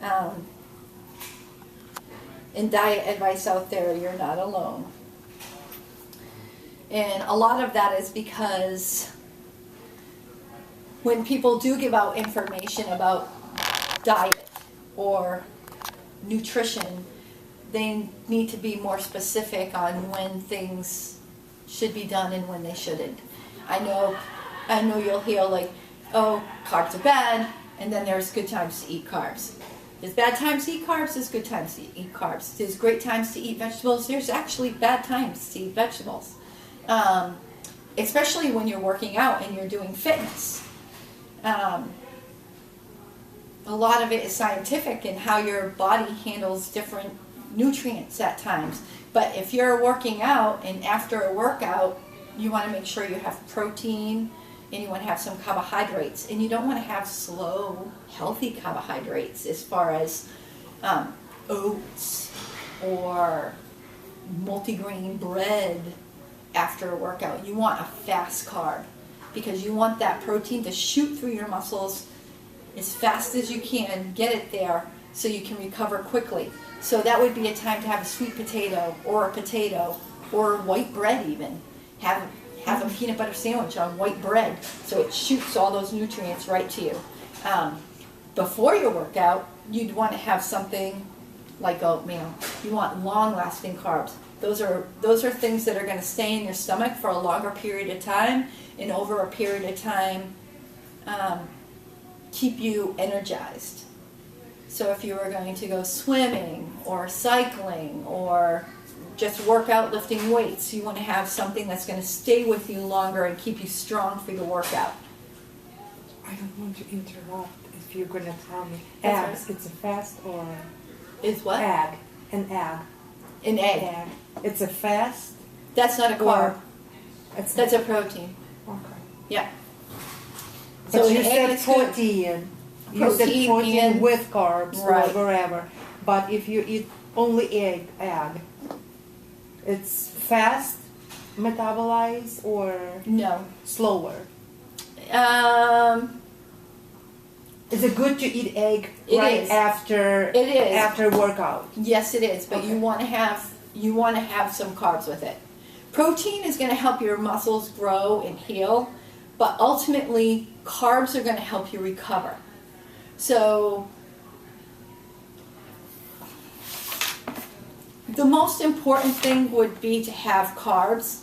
Um, and diet advice out there, you're not alone. And a lot of that is because when people do give out information about diet or nutrition, they need to be more specific on when things should be done and when they shouldn't. I know you'll hear like, oh, carbs are bad, and then there's good times to eat carbs. There's bad times to eat carbs, there's good times to eat carbs. There's great times to eat vegetables, there's actually bad times to eat vegetables. Especially when you're working out and you're doing fitness. A lot of it is scientific in how your body handles different nutrients at times. But if you're working out and after a workout, you want to make sure you have protein and you want to have some carbohydrates. And you don't want to have slow, healthy carbohydrates as far as oats or multigrain bread after a workout. You want a fast carb because you want that protein to shoot through your muscles as fast as you can, get it there so you can recover quickly. So that would be a time to have a sweet potato or white bread even. Have a peanut butter sandwich on white bread so it shoots all those nutrients right to you. Before your workout, you'd want to have something like oatmeal. You want long-lasting carbs. Those are things that are going to stay in your stomach for a longer period of time, and over a period of time keep you energized. So if you were going to go swimming or cycling or just work out lifting weights, you want to have something that's going to stay with you longer and keep you strong for your workout. I don't want to interrupt if you're going to tell me. That's Eggs, it's a fast or... Is what? Egg. An egg. An egg. It's a fast? That's not a carb. That's a protein. Okay. Yeah. But So you an egg said is good. protein. You said protein and- with carbs Right. or whatever. But if you eat only egg, it's fast metabolized or No. slower? Is it good to eat egg It right is. after It is. after workout? Yes, it is, but Okay. you want to have some carbs with it. Protein is going to help your muscles grow and heal, but ultimately carbs are going to help you recover. So the most important thing would be to have carbs.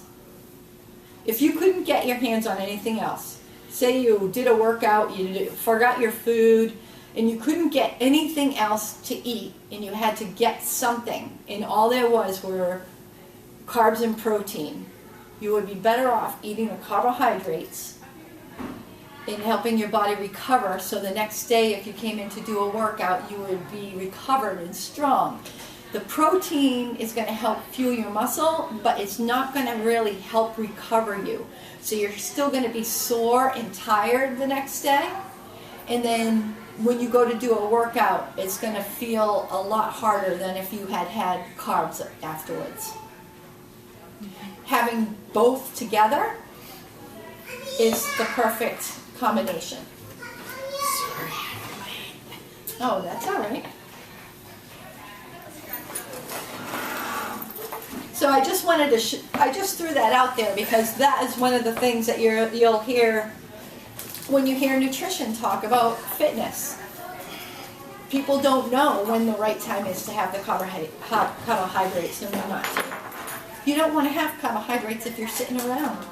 If you couldn't get your hands on anything else, say you did a workout, you forgot your food, and you couldn't get anything else to eat, and you had to get something, and all there was were carbs and protein, you would be better off eating the carbohydrates and helping your body recover, so the next day if you came in to do a workout, you would be recovered and strong. The protein is going to help fuel your muscle, but it's not going to really help recover you. So you're still going to be sore and tired the next day. And then when you go to do a workout, it's going to feel a lot harder than if you had had carbs afterwards. Having both together is the perfect combination. Sorry. Oh, that's all right. So I just wanted to, I just threw that out there because that is one of the things that you'll hear when you hear nutrition talk about fitness. People don't know when the right time is to have the carbohydrates and when not to. You don't want to have carbohydrates if you're sitting around.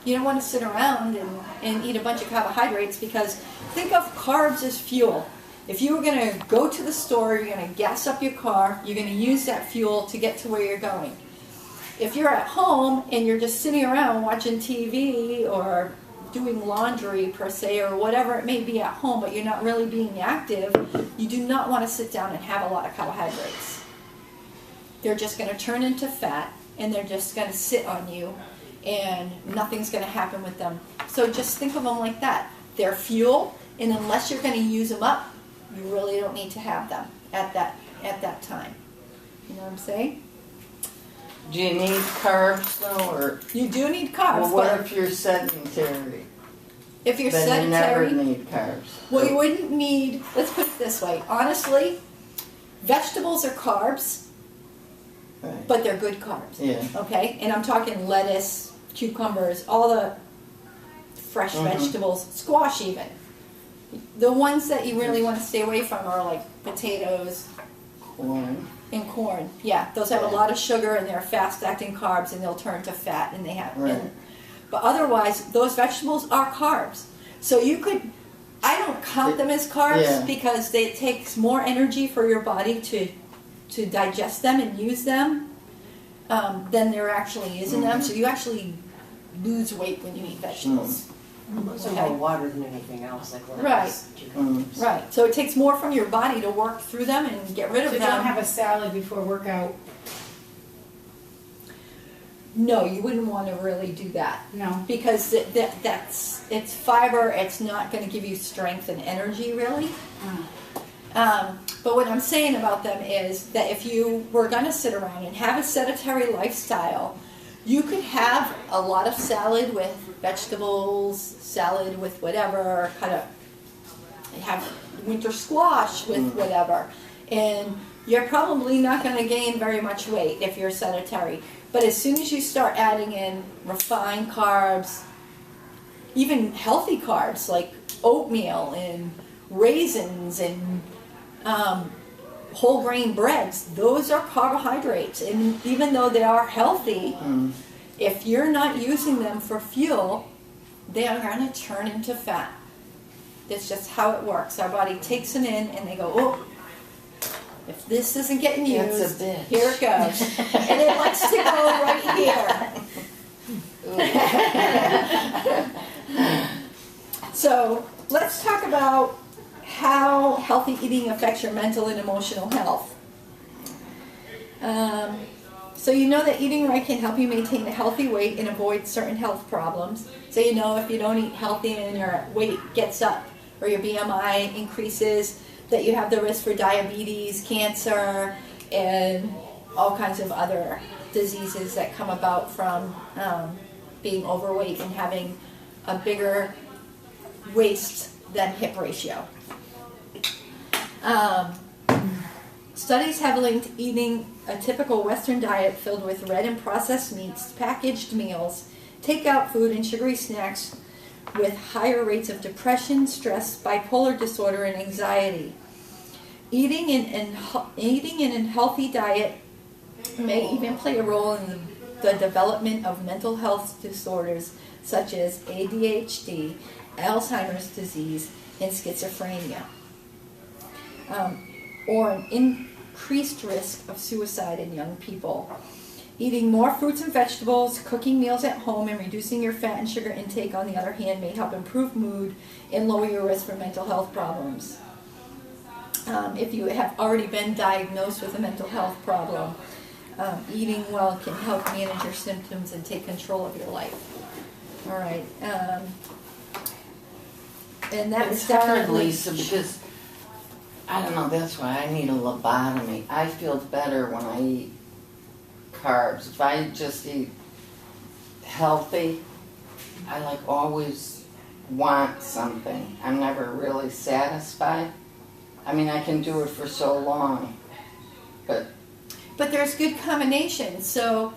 You don't want to sit around and eat a bunch of carbohydrates because think of carbs as fuel. If you were going to go to the store, you're going to gas up your car, you're going to use that fuel to get to where you're going. If you're at home and you're just sitting around watching TV or doing laundry per se or whatever it may be at home, but you're not really being active, you do not want to sit down and have a lot of carbohydrates. They're just going to turn into fat and they're just going to sit on you and nothing's going to happen with them. So just think of them like that. They're fuel, and unless you're going to use them up, you really don't need to have them at that time. You know what I'm saying? Do you need carbs though, or You do need carbs, well, what but if you're sedentary? If you're But you never sedentary, need carbs. well, you wouldn't need, let's put it this way, honestly, vegetables are carbs, Right. but they're good carbs. Yeah. Okay? And I'm talking lettuce, cucumbers, all the fresh vegetables, squash even. The ones that you really want to stay away from are like potatoes Corn. and corn. Yeah, those have a lot of sugar and they're fast-acting carbs and they'll turn to fat and they have. Right. But otherwise, those vegetables are carbs. So you could, I don't count them as carbs Yeah. because it takes more energy for your body to digest them and use them than they're actually using them. So you actually lose weight when you eat vegetables. Those are Okay. more water than anything else, like Right. lettuce, cucumbers. Right. So it takes more from your body to work through them and get rid of So them. don't have a salad before workout? No, you wouldn't want to really do that. No. Because it's fiber, it's not going to give you strength and energy really. But what I'm saying about them is that if you were going to sit around and have a sedentary lifestyle, you could have a lot of salad with vegetables, salad with whatever, kind of have winter squash with whatever. And you're probably not going to gain very much weight if you're sedentary. But as soon as you start adding in refined carbs, even healthy carbs like oatmeal and raisins and whole grain breads, those are carbohydrates. And even though they are healthy, if you're not using them for fuel, they are going to turn into fat. That's just how it works. Our body takes them in and they go, oh, if this isn't getting That's a used, bitch. here it goes. And it likes to go right here. So let's talk about how healthy eating affects your mental and emotional health. So you know that eating right can help you maintain a healthy weight and avoid certain health problems. So you know if you don't eat healthy and your weight gets up or your BMI increases, that you have the risk for diabetes, cancer, and all kinds of other diseases that come about from being overweight and having a bigger waist than hip ratio. Studies have linked eating a typical Western diet filled with red and processed meats, packaged meals, takeout food, and sugary snacks with higher rates of depression, stress, bipolar disorder, and anxiety. Eating in an unhealthy diet may even play a role in the development of mental health disorders such as ADHD, Alzheimer's disease, and schizophrenia, or an increased risk of suicide in young people. Eating more fruits and vegetables, cooking meals at home, and reducing your fat and sugar intake, on the other hand, may help improve mood and lower your risk for mental health problems. If you have already been diagnosed with a mental health problem, eating well can help manage your symptoms and take control of your life. All right. And that It's is hard, definitely... Lisa, because I don't know. That's why I need a lobotomy. I feel better when I eat carbs. If I just eat healthy, I like always want something. I'm never really satisfied. I mean, I can do it for so long, but there's good combinations. So,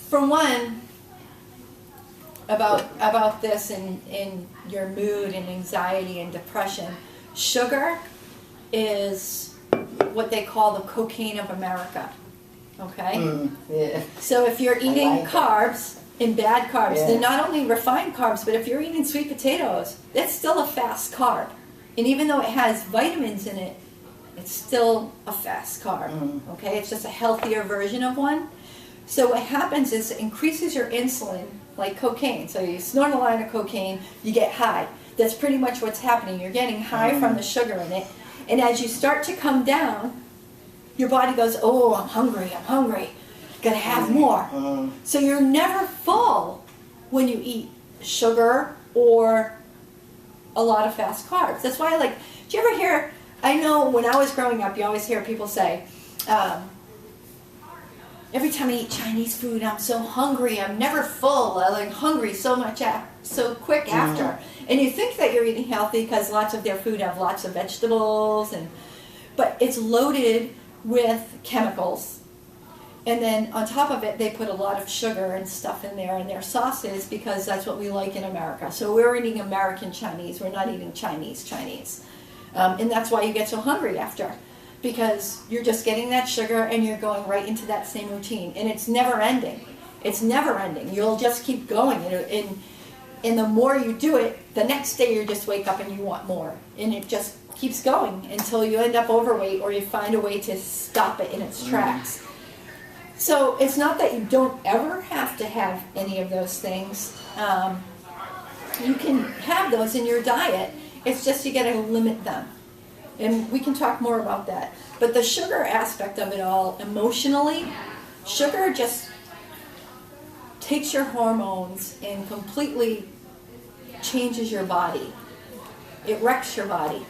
for one, about this in your mood and anxiety and depression, sugar is what they call the cocaine of America. Okay? yeah. So if you're eating like it. carbs and bad carbs, Yeah. they're not only refined carbs, but if you're eating sweet potatoes, that's still a fast carb. And even though it has vitamins in it, it's still a fast carb. Okay? It's just a healthier version of one. So what happens is it increases your insulin like cocaine. So you snort a line of cocaine, you get high. That's pretty much what's happening. You're getting high from the sugar in it. And as you start to come down, your body goes, oh, I'm hungry, gotta have more. So you're never full when you eat sugar or a lot of fast carbs. That's why, like, do you ever hear, I know when I was growing up, you always hear people say, every time I eat Chinese food, I'm so hungry. I'm never full. I'm like hungry so much, so quick after. And you think that you're eating healthy because lots of their food have lots of vegetables, but it's loaded with chemicals. And then on top of it, they put a lot of sugar and stuff in there in their sauces because that's what we like in America. So we're eating American Chinese. We're not eating Chinese. And that's why you get so hungry after, because you're just getting that sugar and you're going right into that same routine. And it's never ending. It's never ending. You'll just keep going. And the more you do it, the next day you just wake up and you want more. And it just keeps going until you end up overweight or you find a way to stop it in its tracks. So it's not that you don't ever have to have any of those things. You can have those in your diet. It's just you got to limit them. And we can talk more about that. But the sugar aspect of it all, emotionally, sugar just takes your hormones and completely changes your body. It wrecks your body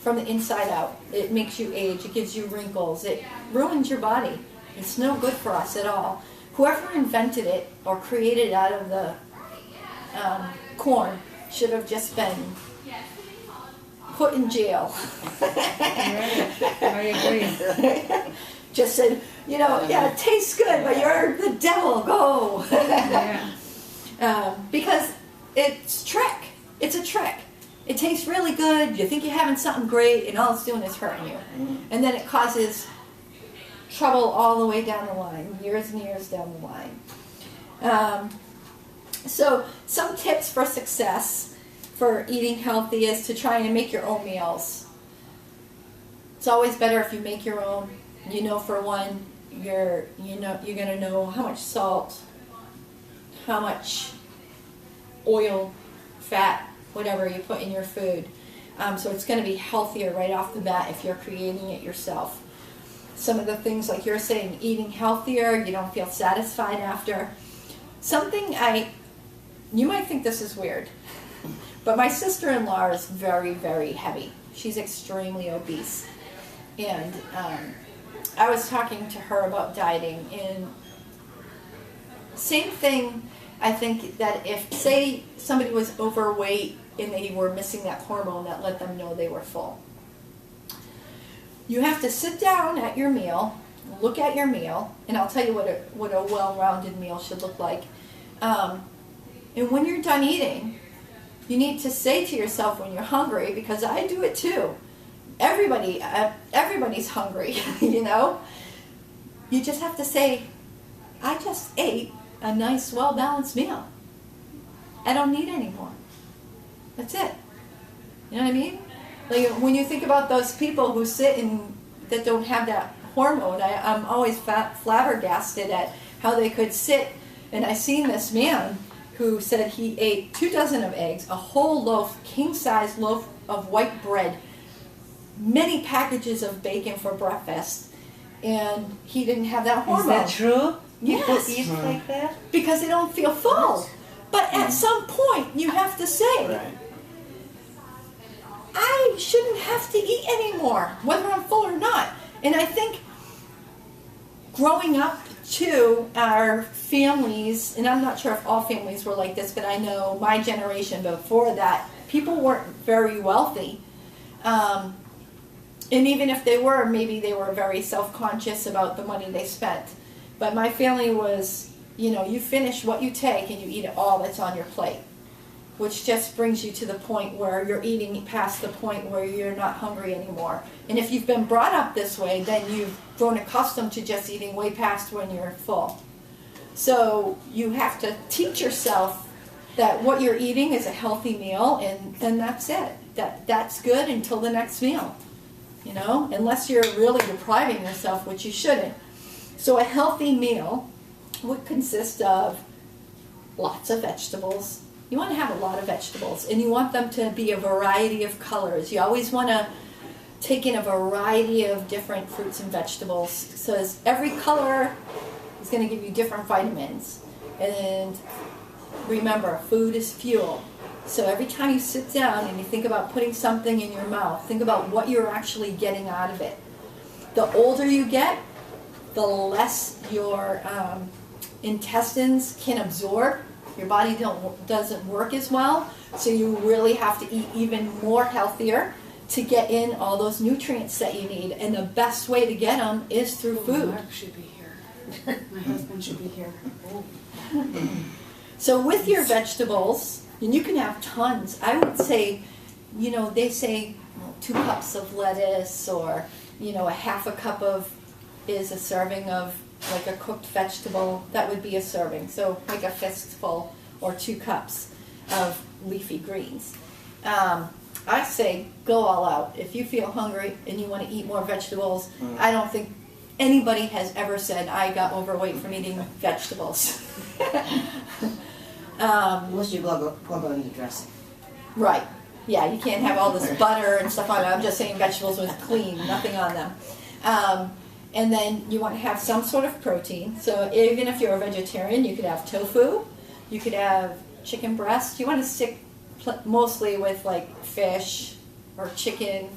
from the inside out. It makes you age. It gives you wrinkles. It ruins your body. It's no good for us at all. Whoever invented it or created it out of the corn should have just been put in jail. I agree. Just said, yeah, it tastes good, but you're the devil, go. Yeah. Because it's trick. It's a trick. It tastes really good, you think you're having something great, and all it's doing is hurting you. And then it causes trouble all the way down the line, years and years down the line. So some tips for success for eating healthy is to try and make your own meals. It's always better if you make your own. For one, you're gonna know how much salt, how much oil, fat, whatever you put in your food. So it's going to be healthier right off the bat if you're creating it yourself. Some of the things like you're saying, eating healthier, you don't feel satisfied after. You might think this is weird, but my sister-in-law is very, very heavy. She's extremely obese. And I was talking to her about dieting, and same thing, I think that if, say, somebody was overweight and they were missing that hormone that let them know they were full. You have to sit down at your meal, look at your meal, and I'll tell you what a well-rounded meal should look like. And when you're done eating, you need to say to yourself when you're hungry, because I do it too. Everybody's hungry, You just have to say, I just ate a nice, well-balanced meal. I don't need any more. That's it. You know what I mean? Like when you think about those people who sit that don't have that hormone, I'm always flabbergasted at how they could sit. And I seen this man who said he ate 2 dozen of eggs, a whole loaf, king-size loaf of white bread, many packages of bacon for breakfast, and he didn't have that hormone. Is that true? Yes. People eat like that? Because they don't feel full. But at some point, you have to say, I shouldn't have to eat anymore, whether I'm full or not. And I think growing up, too, our families, and I'm not sure if all families were like this, but I know my generation before that, people weren't very wealthy. And even if they were, maybe they were very self-conscious about the money they spent. But my family was, you finish what you take and you eat all that's on your plate, which just brings you to the point where you're eating past the point where you're not hungry anymore. And if you've been brought up this way, then you've grown accustomed to just eating way past when you're full. So you have to teach yourself that what you're eating is a healthy meal, and then that's it. That's good until the next meal, unless you're really depriving yourself, which you shouldn't. So a healthy meal would consist of lots of vegetables. You want to have a lot of vegetables, and you want them to be a variety of colors. You always want to take in a variety of different fruits and vegetables, because every color is going to give you different vitamins. And remember, food is fuel. So every time you sit down and you think about putting something in your mouth, think about what you're actually getting out of it. The older you get, the less your intestines can absorb. Your body doesn't work as well, so you really have to eat even more healthier to get in all those nutrients that you need. And the best way to get them is through food. Mark should be here. My husband should be here. So with your vegetables, and you can have tons. I would say, they say 2 cups of lettuce, or, a half a cup is a serving of like a cooked vegetable. That would be a serving. So like a fistful or 2 cups of leafy greens. I say go all out. If you feel hungry and you want to eat more vegetables, I don't think anybody has ever said I got overweight from eating vegetables. Unless you glug on the dressing. Right. Yeah, you can't have all this butter and stuff on it. I'm just saying vegetables with clean, nothing on them. And then you want to have some sort of protein. So even if you're a vegetarian, you could have tofu. You could have chicken breast. You want to stick mostly with like fish or chicken.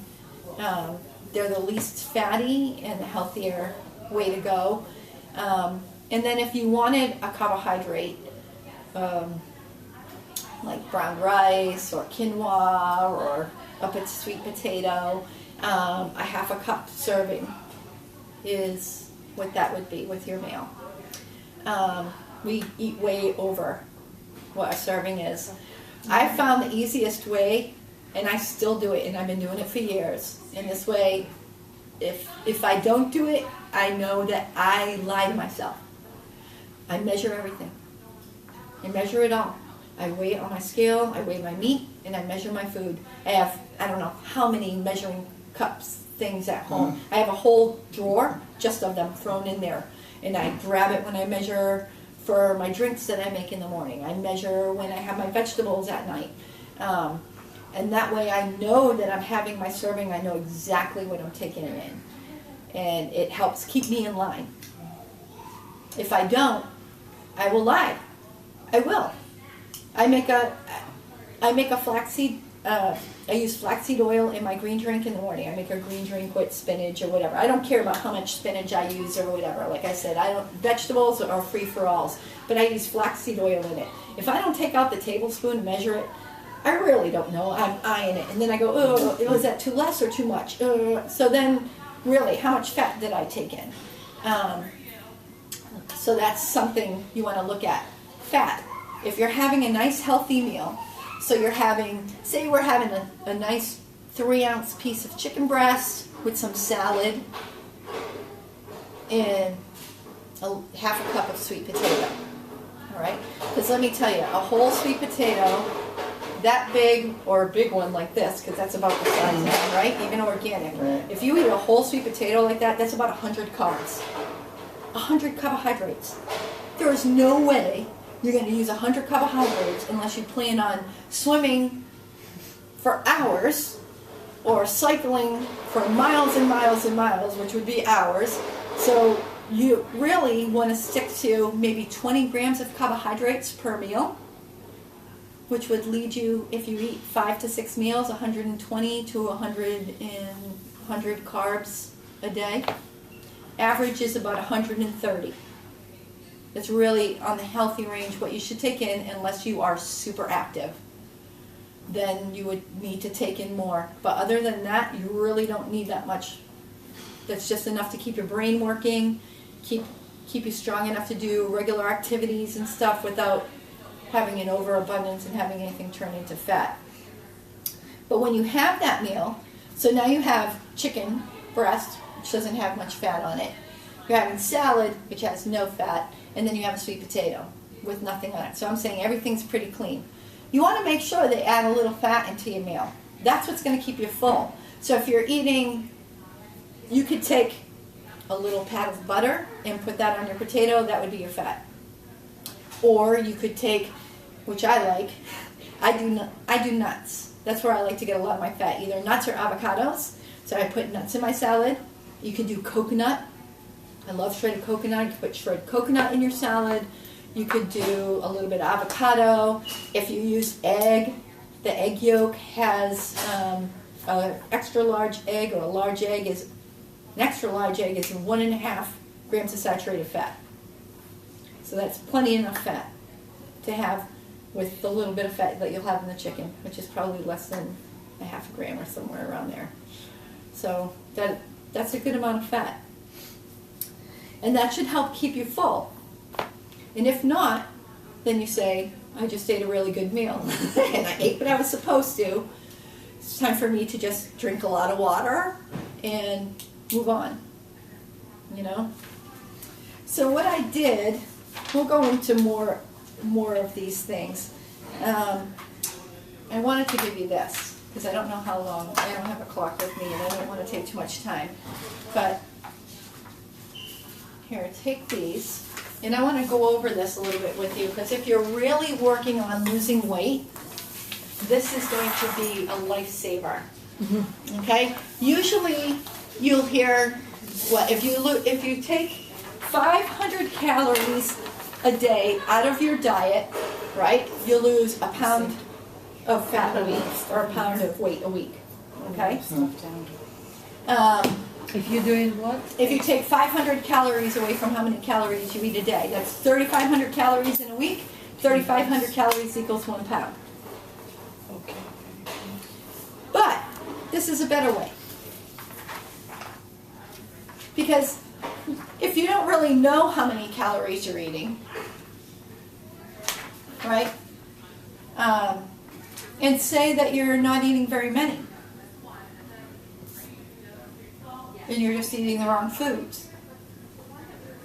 They're the least fatty and the healthier way to go. And then if you wanted a carbohydrate, like brown rice or quinoa or a sweet potato, a half a cup serving is what that would be with your meal. We eat way over what a serving is. I found the easiest way, and I still do it, and I've been doing it for years. And this way, if I don't do it, I know that I lie to myself. I measure everything. I measure it all. I weigh it on my scale, I weigh my meat, and I measure my food. I have, I don't know how many measuring cups things at home. I have a whole drawer just of them thrown in there. And I grab it when I measure for my drinks that I make in the morning. I measure when I have my vegetables at night. And that way I know that I'm having my serving. I know exactly what I'm taking it in. And it helps keep me in line. If I don't, I will lie. I will. I make a flaxseed, I use flaxseed oil in my green drink in the morning. I make a green drink with spinach or whatever. I don't care about how much spinach I use or whatever. Like I said, vegetables are free for alls, but I use flaxseed oil in it. If I don't take out the tablespoon and measure it, I really don't know. I'm eyeing it, and then I go, oh, was that too less or too much? So then, really, how much fat did I take in? So that's something you want to look at. Fat. If you're having a nice healthy meal, so you're having, say we're having a nice 3-ounce piece of chicken breast with some salad and half a cup of sweet potato. All right? Because let me tell you, a whole sweet potato, that big, or a big one like this, because that's about the size now, right? Even organic. Right. If you eat a whole sweet potato like that, that's about 100 carbs. 100 carbohydrates. There is no way you're going to use 100 carbohydrates unless you plan on swimming for hours or cycling for miles and miles and miles, which would be hours. So you really want to stick to maybe 20 grams of carbohydrates per meal, which would lead you, if you eat 5 to 6 meals, 120 to 100 carbs a day. Average is about 130. It's really on the healthy range what you should take in, unless you are super active. Then you would need to take in more. But other than that, you really don't need that much. That's just enough to keep your brain working, keep you strong enough to do regular activities and stuff without having an overabundance and having anything turn into fat. But when you have that meal, so now you have chicken breast, which doesn't have much fat on it. You're having salad, which has no fat, and then you have a sweet potato with nothing on it. So I'm saying everything's pretty clean. You want to make sure they add a little fat into your meal. That's what's going to keep you full. So if you're eating, you could take a little pat of butter and put that on your potato. That would be your fat. Or you could take, which I like, I do nuts. That's where I like to get a lot of my fat, either nuts or avocados. So I put nuts in my salad. You could do coconut. I love shredded coconut. You could put shredded coconut in your salad. You could do a little bit of avocado. If you use egg, the egg yolk has an extra large egg, or a large egg is, an extra large egg is 1.5 grams of saturated fat. So that's plenty enough fat to have with the little bit of fat that you'll have in the chicken, which is probably less than a half a gram or somewhere around there. So that's a good amount of fat. And that should help keep you full. And if not, then you say, I just ate a really good meal and I ate what I was supposed to. It's time for me to just drink a lot of water and move on, you know? So what I did, we'll go into more of these things. I wanted to give you this, because I don't know how long, I don't have a clock with me and I don't want to take too much time. But here, take these. And I want to go over this a little bit with you, because if you're really working on losing weight, this is going to be a lifesaver. Okay? Usually, you'll hear what if you take 500 calories a day out of your diet, right? You lose a pound of fat a week or a pound of weight a week. Okay? If you're doing what? If you take 500 calories away from how many calories you eat a day, that's 3,500 calories in a week. 3,500 calories equals 1 pound. Okay. But this is a better way. Because if you don't really know how many calories you're eating, right? And say that you're not eating very many, and you're just eating the wrong foods,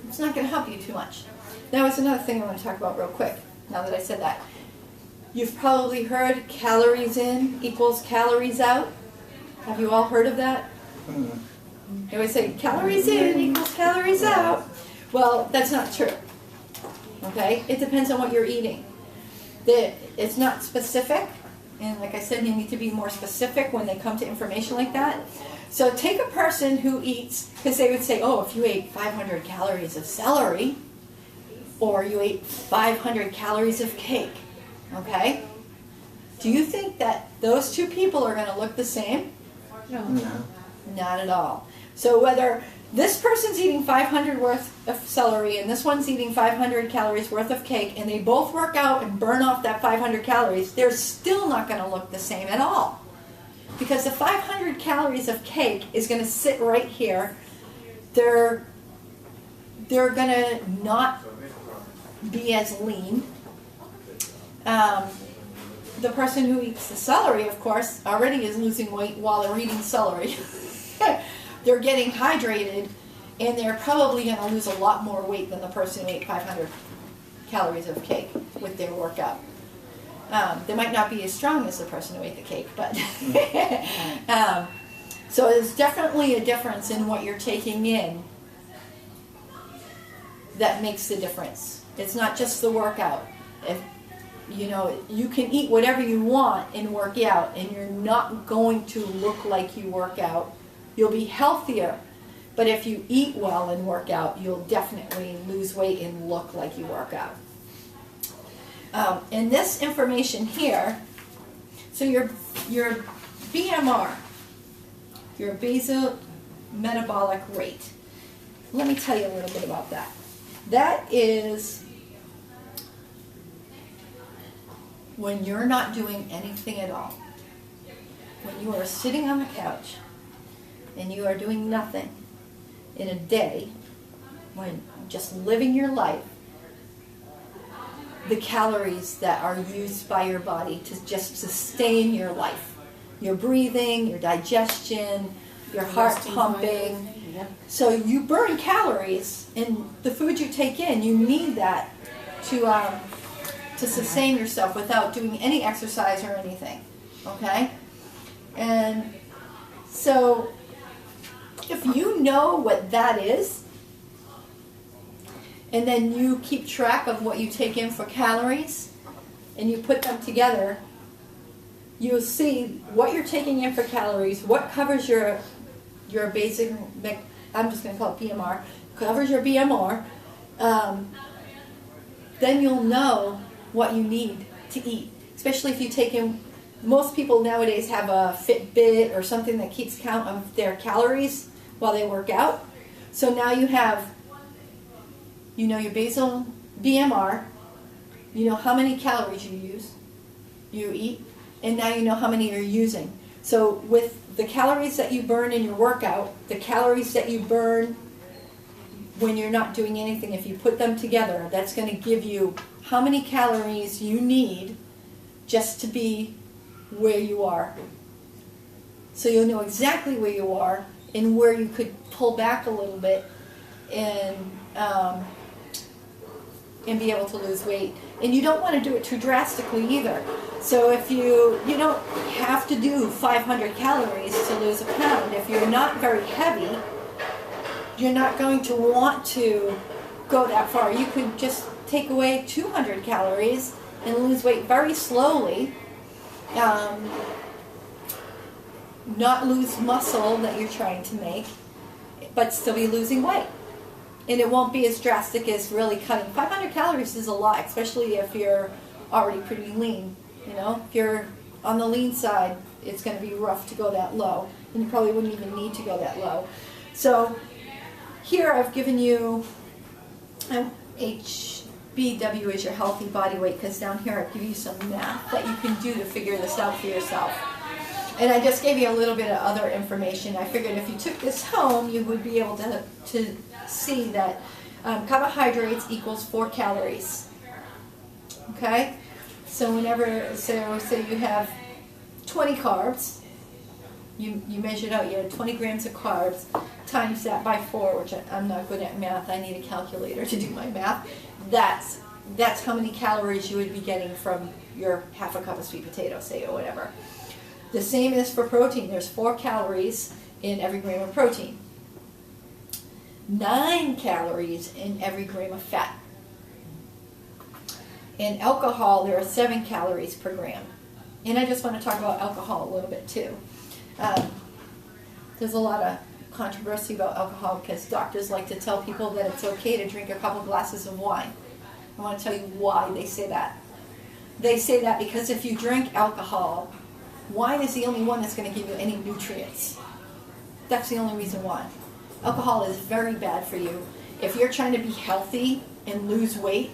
it's not going to help you too much. That was another thing I want to talk about real quick, now that I said that. You've probably heard calories in equals calories out. Have you all heard of that? They always say calories in equals calories out. Well, that's not true. Okay? It depends on what you're eating. It's not specific, and like I said, you need to be more specific when they come to information like that. So take a person who eats, because they would say, oh, if you ate 500 calories of celery, or you ate 500 calories of cake, okay? Do you think that those two people are going to look the same? No. Not at all. So whether this person's eating 500 worth of celery and this one's eating 500 calories worth of cake, and they both work out and burn off that 500 calories, they're still not going to look the same at all. Because the 500 calories of cake is going to sit right here. They're going to not be as lean. The person who eats the celery, of course, already is losing weight while they're eating celery. They're getting hydrated, and they're probably going to lose a lot more weight than the person who ate 500 calories of cake with their workout. They might not be as strong as the person who ate the cake, but so there's definitely a difference in what you're taking in that makes the difference. It's not just the workout. If you know, you can eat whatever you want and work out, and you're not going to look like you work out. You'll be healthier, but if you eat well and work out, you'll definitely lose weight and look like you work out. And this information here, so your BMR, your basal metabolic rate. Let me tell you a little bit about that. That is when you're not doing anything at all. When you are sitting on the couch and you are doing nothing in a day, when just living your life, the calories that are used by your body to just sustain your life. Your breathing, your digestion, your heart pumping. So you burn calories in the food you take in. You need that to sustain yourself without doing any exercise or anything. Okay? And so if you know what that is, and then you keep track of what you take in for calories, and you put them together, you'll see what you're taking in for calories, what covers your basic, I'm just going to call it BMR, covers your BMR, then you'll know what you need to eat. Especially if you take in, most people nowadays have a Fitbit or something that keeps count of their calories while they work out. So now you have you know your basal BMR, you know how many calories you eat, and now you know how many you're using. So with the calories that you burn in your workout, the calories that you burn when you're not doing anything, if you put them together, that's going to give you how many calories you need just to be where you are. So you'll know exactly where you are and where you could pull back a little bit and be able to lose weight. And you don't want to do it too drastically either. So if you don't have to do 500 calories to lose a pound. If you're not very heavy, you're not going to want to go that far. You could just take away 200 calories and lose weight very slowly. Not lose muscle that you're trying to make, but still be losing weight. And it won't be as drastic as really cutting. 500 calories is a lot, especially if you're already pretty lean. You know, if you're on the lean side, it's going to be rough to go that low. And you probably wouldn't even need to go that low. So here I've given you HBW is your healthy body weight, because down here I give you some math that you can do to figure this out for yourself. And I just gave you a little bit of other information. I figured if you took this home, you would be able to see that carbohydrates equals 4 calories. Okay? So say you have 20 carbs, you measured out, you had 20 grams of carbs, times that by 4, which I'm not good at math, I need a calculator to do my math. That's how many calories you would be getting from your half a cup of sweet potato, say, or whatever. The same is for protein. There's 4 calories in every gram of protein. 9 calories in every gram of fat. In alcohol, there are 7 calories per gram. And I just want to talk about alcohol a little bit too. There's a lot of controversy about alcohol because doctors like to tell people that it's okay to drink a couple glasses of wine. I want to tell you why they say that. They say that because if you drink alcohol, wine is the only one that's going to give you any nutrients. That's the only reason why. Alcohol is very bad for you. If you're trying to be healthy and lose weight,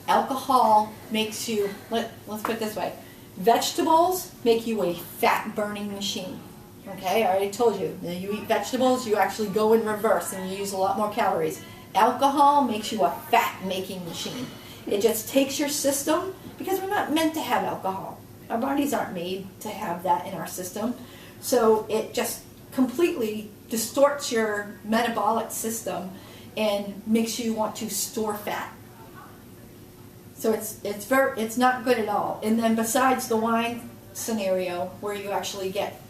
alcohol makes you, let's put it this way, vegetables make you a fat burning machine. Okay, I already told you, you eat vegetables, you actually go in reverse and you use a lot more calories. Alcohol makes you a fat making machine. It just takes your system, because we're not meant to have alcohol. Our bodies aren't made to have that in our system. So it just completely distorts your metabolic system and makes you want to store fat. So it's not good at all. And then besides the wine scenario where you actually get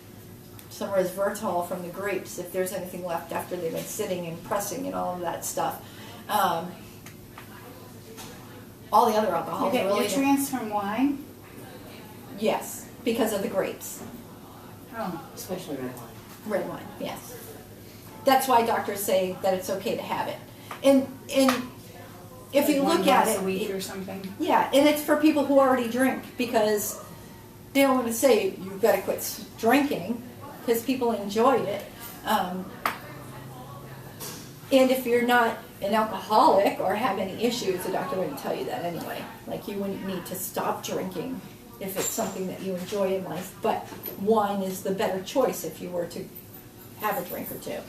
some resveratrol from the grapes, if there's anything left after they've been sitting and pressing and all of that stuff, all the other alcohols You get really nutrients from wine? yes, because of the grapes. Oh. Especially red wine. Red wine, yes. That's why doctors say that it's okay to have it. And if you Like look one at glass it, a week or something. yeah, and it's for people who already drink, because they don't want to say you've got to quit drinking, because people enjoy it. And if you're not an alcoholic or have any issues, the doctor wouldn't tell you that anyway. Like, you wouldn't need to stop drinking if it's something that you enjoy in life. But wine is the better choice if you were to have a drink or two.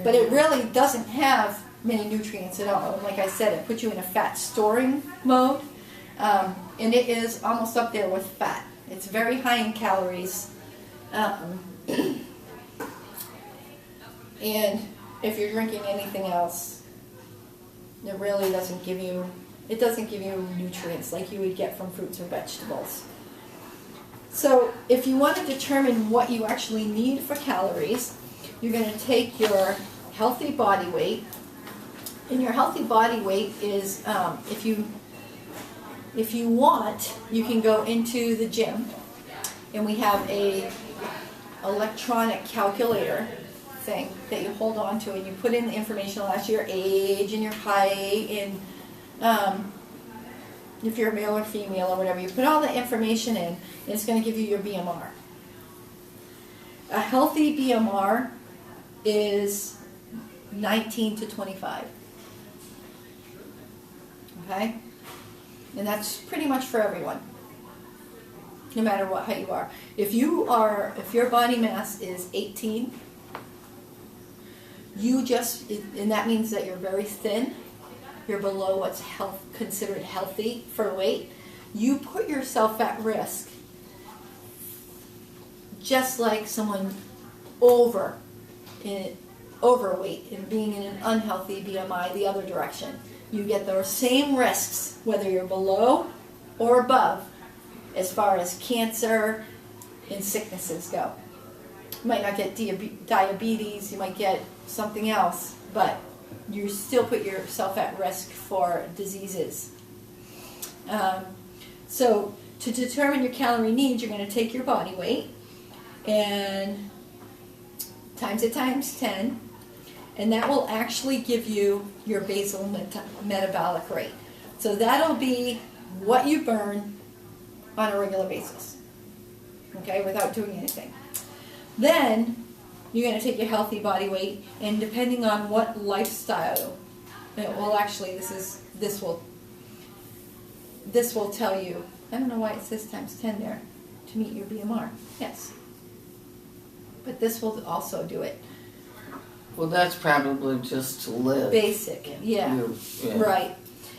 But it really doesn't have many nutrients at all. Like I said, it puts you in a fat storing mode. And it is almost up there with fat. It's very high in calories. And if you're drinking anything else, it really doesn't give you, nutrients like you would get from fruits or vegetables. So if you want to determine what you actually need for calories, you're going to take your healthy body weight. And your healthy body weight is, if you want, you can go into the gym, and we have a electronic calculator thing that you hold on to, and you put in the information as your age and your height, and if you're male or female or whatever, you put all the information in, and it's going to give you your BMR. A healthy BMR is 19 to 25. okay? And that's pretty much for everyone, no matter what height you are. If your body mass is 18, and that means that you're very thin, you're below what's considered healthy for weight, you put yourself at risk, just like someone overweight and being in an unhealthy BMI the other direction. You get those same risks whether you're below or above as far as cancer and sicknesses go. You might not get diabetes, you might get something else, but you still put yourself at risk for diseases. So to determine your calorie needs, you're going to take your body weight and times it times 10, and that will actually give you your basal metabolic rate. So that'll be what you burn on a regular basis, okay, without doing anything. Then you're going to take your healthy body weight, and depending on what lifestyle, well, actually, this will tell you. I don't know why it says times 10 there to meet your BMR. Yes, but this will also do it. Well, that's probably just to live. Basic, yeah. Yeah. Right.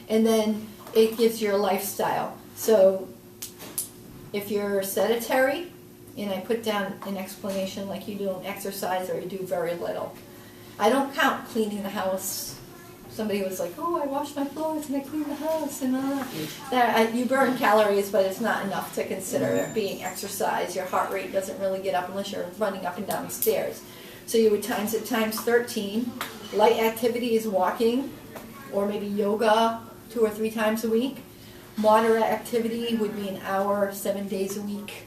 And then it gives your lifestyle. So if you're sedentary, and I put down an explanation like you don't exercise or you do very little. I don't count cleaning the house. Somebody was like, oh, I wash my floors and I clean the house and you burn calories, but it's not enough to consider it being exercise. Your heart rate doesn't really get up unless you're running up and down the stairs. So you would times it times 13. Light activity is walking or maybe yoga 2 or 3 times a week. Moderate activity would be an hour, 7 days a week.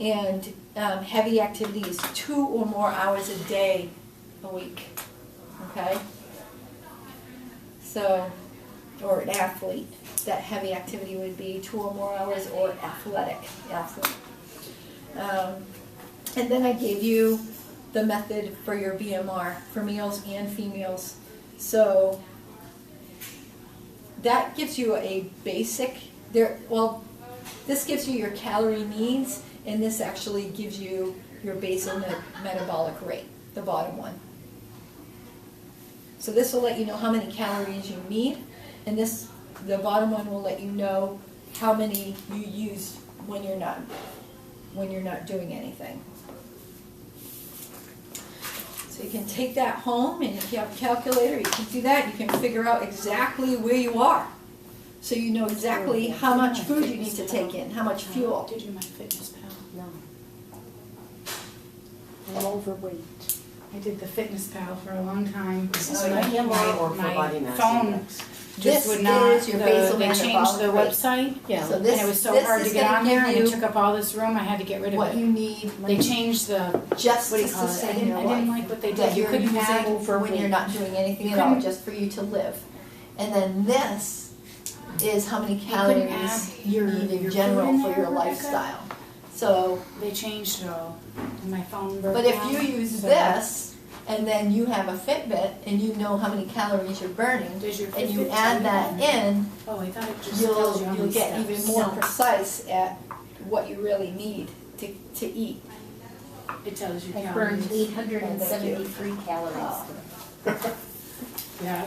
And heavy activity is 2 or more hours a day a week. Okay? So, or an athlete, that heavy activity would be 2 or more hours, or athletic athlete. And then I gave you the method for your BMR for males and females. So that gives you a basic, this gives you your calorie needs, and this actually gives you your basal metabolic rate, the bottom one. So this will let you know how many calories you need, and the bottom one will let you know how many you use when you're not doing anything. So you can take that home, and if you have a calculator, you can do that. You can figure out exactly where you are. So you know exactly how much food you need to take in, how much fuel. Did you my Fitness Pal? No. I'm overweight. I did the Fitness Pal for a long time. Oh, yeah. BMI or for body mass phone index? just This would not. is your basal They changed the metabolic rate. website. Yeah. So And it was so hard to get on there, and it took up all this room. I had to get rid of what it. you need They changed the. just What do to you call it? I sustain didn't, your I life. didn't like what they That did. You you're couldn't using add when you're not doing anything You at all, couldn't- just for you to live. And then this is how many couldn't calories add you your- need in your general food in for there, your Rebecca? lifestyle. So, They changed it all. And my phone broke but if down, you use so- this, and then you have a Fitbit, and you know how many calories you're burning, Does your and you Fitbit add tell you that in, Oh, I thought it just tells you how you'll many get steps. even more precise at what you really need to eat. It tells you I calories. burned 873 calories. Yeah.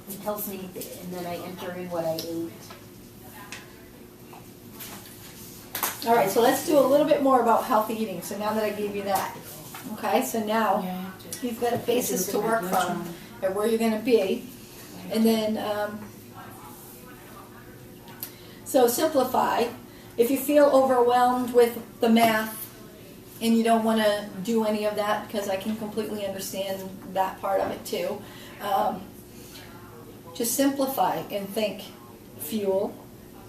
It tells me, and then I enter in what I ate. All right, so let's do a little bit more about healthy eating. So now that I gave you that, okay, so now Yeah, I have to- you've got a basis to Look at work my from blood and where you're going to be. And then, so simplify. If you feel overwhelmed with the math and you don't want to do any of that, because I can completely understand that part of it too, just simplify and think fuel,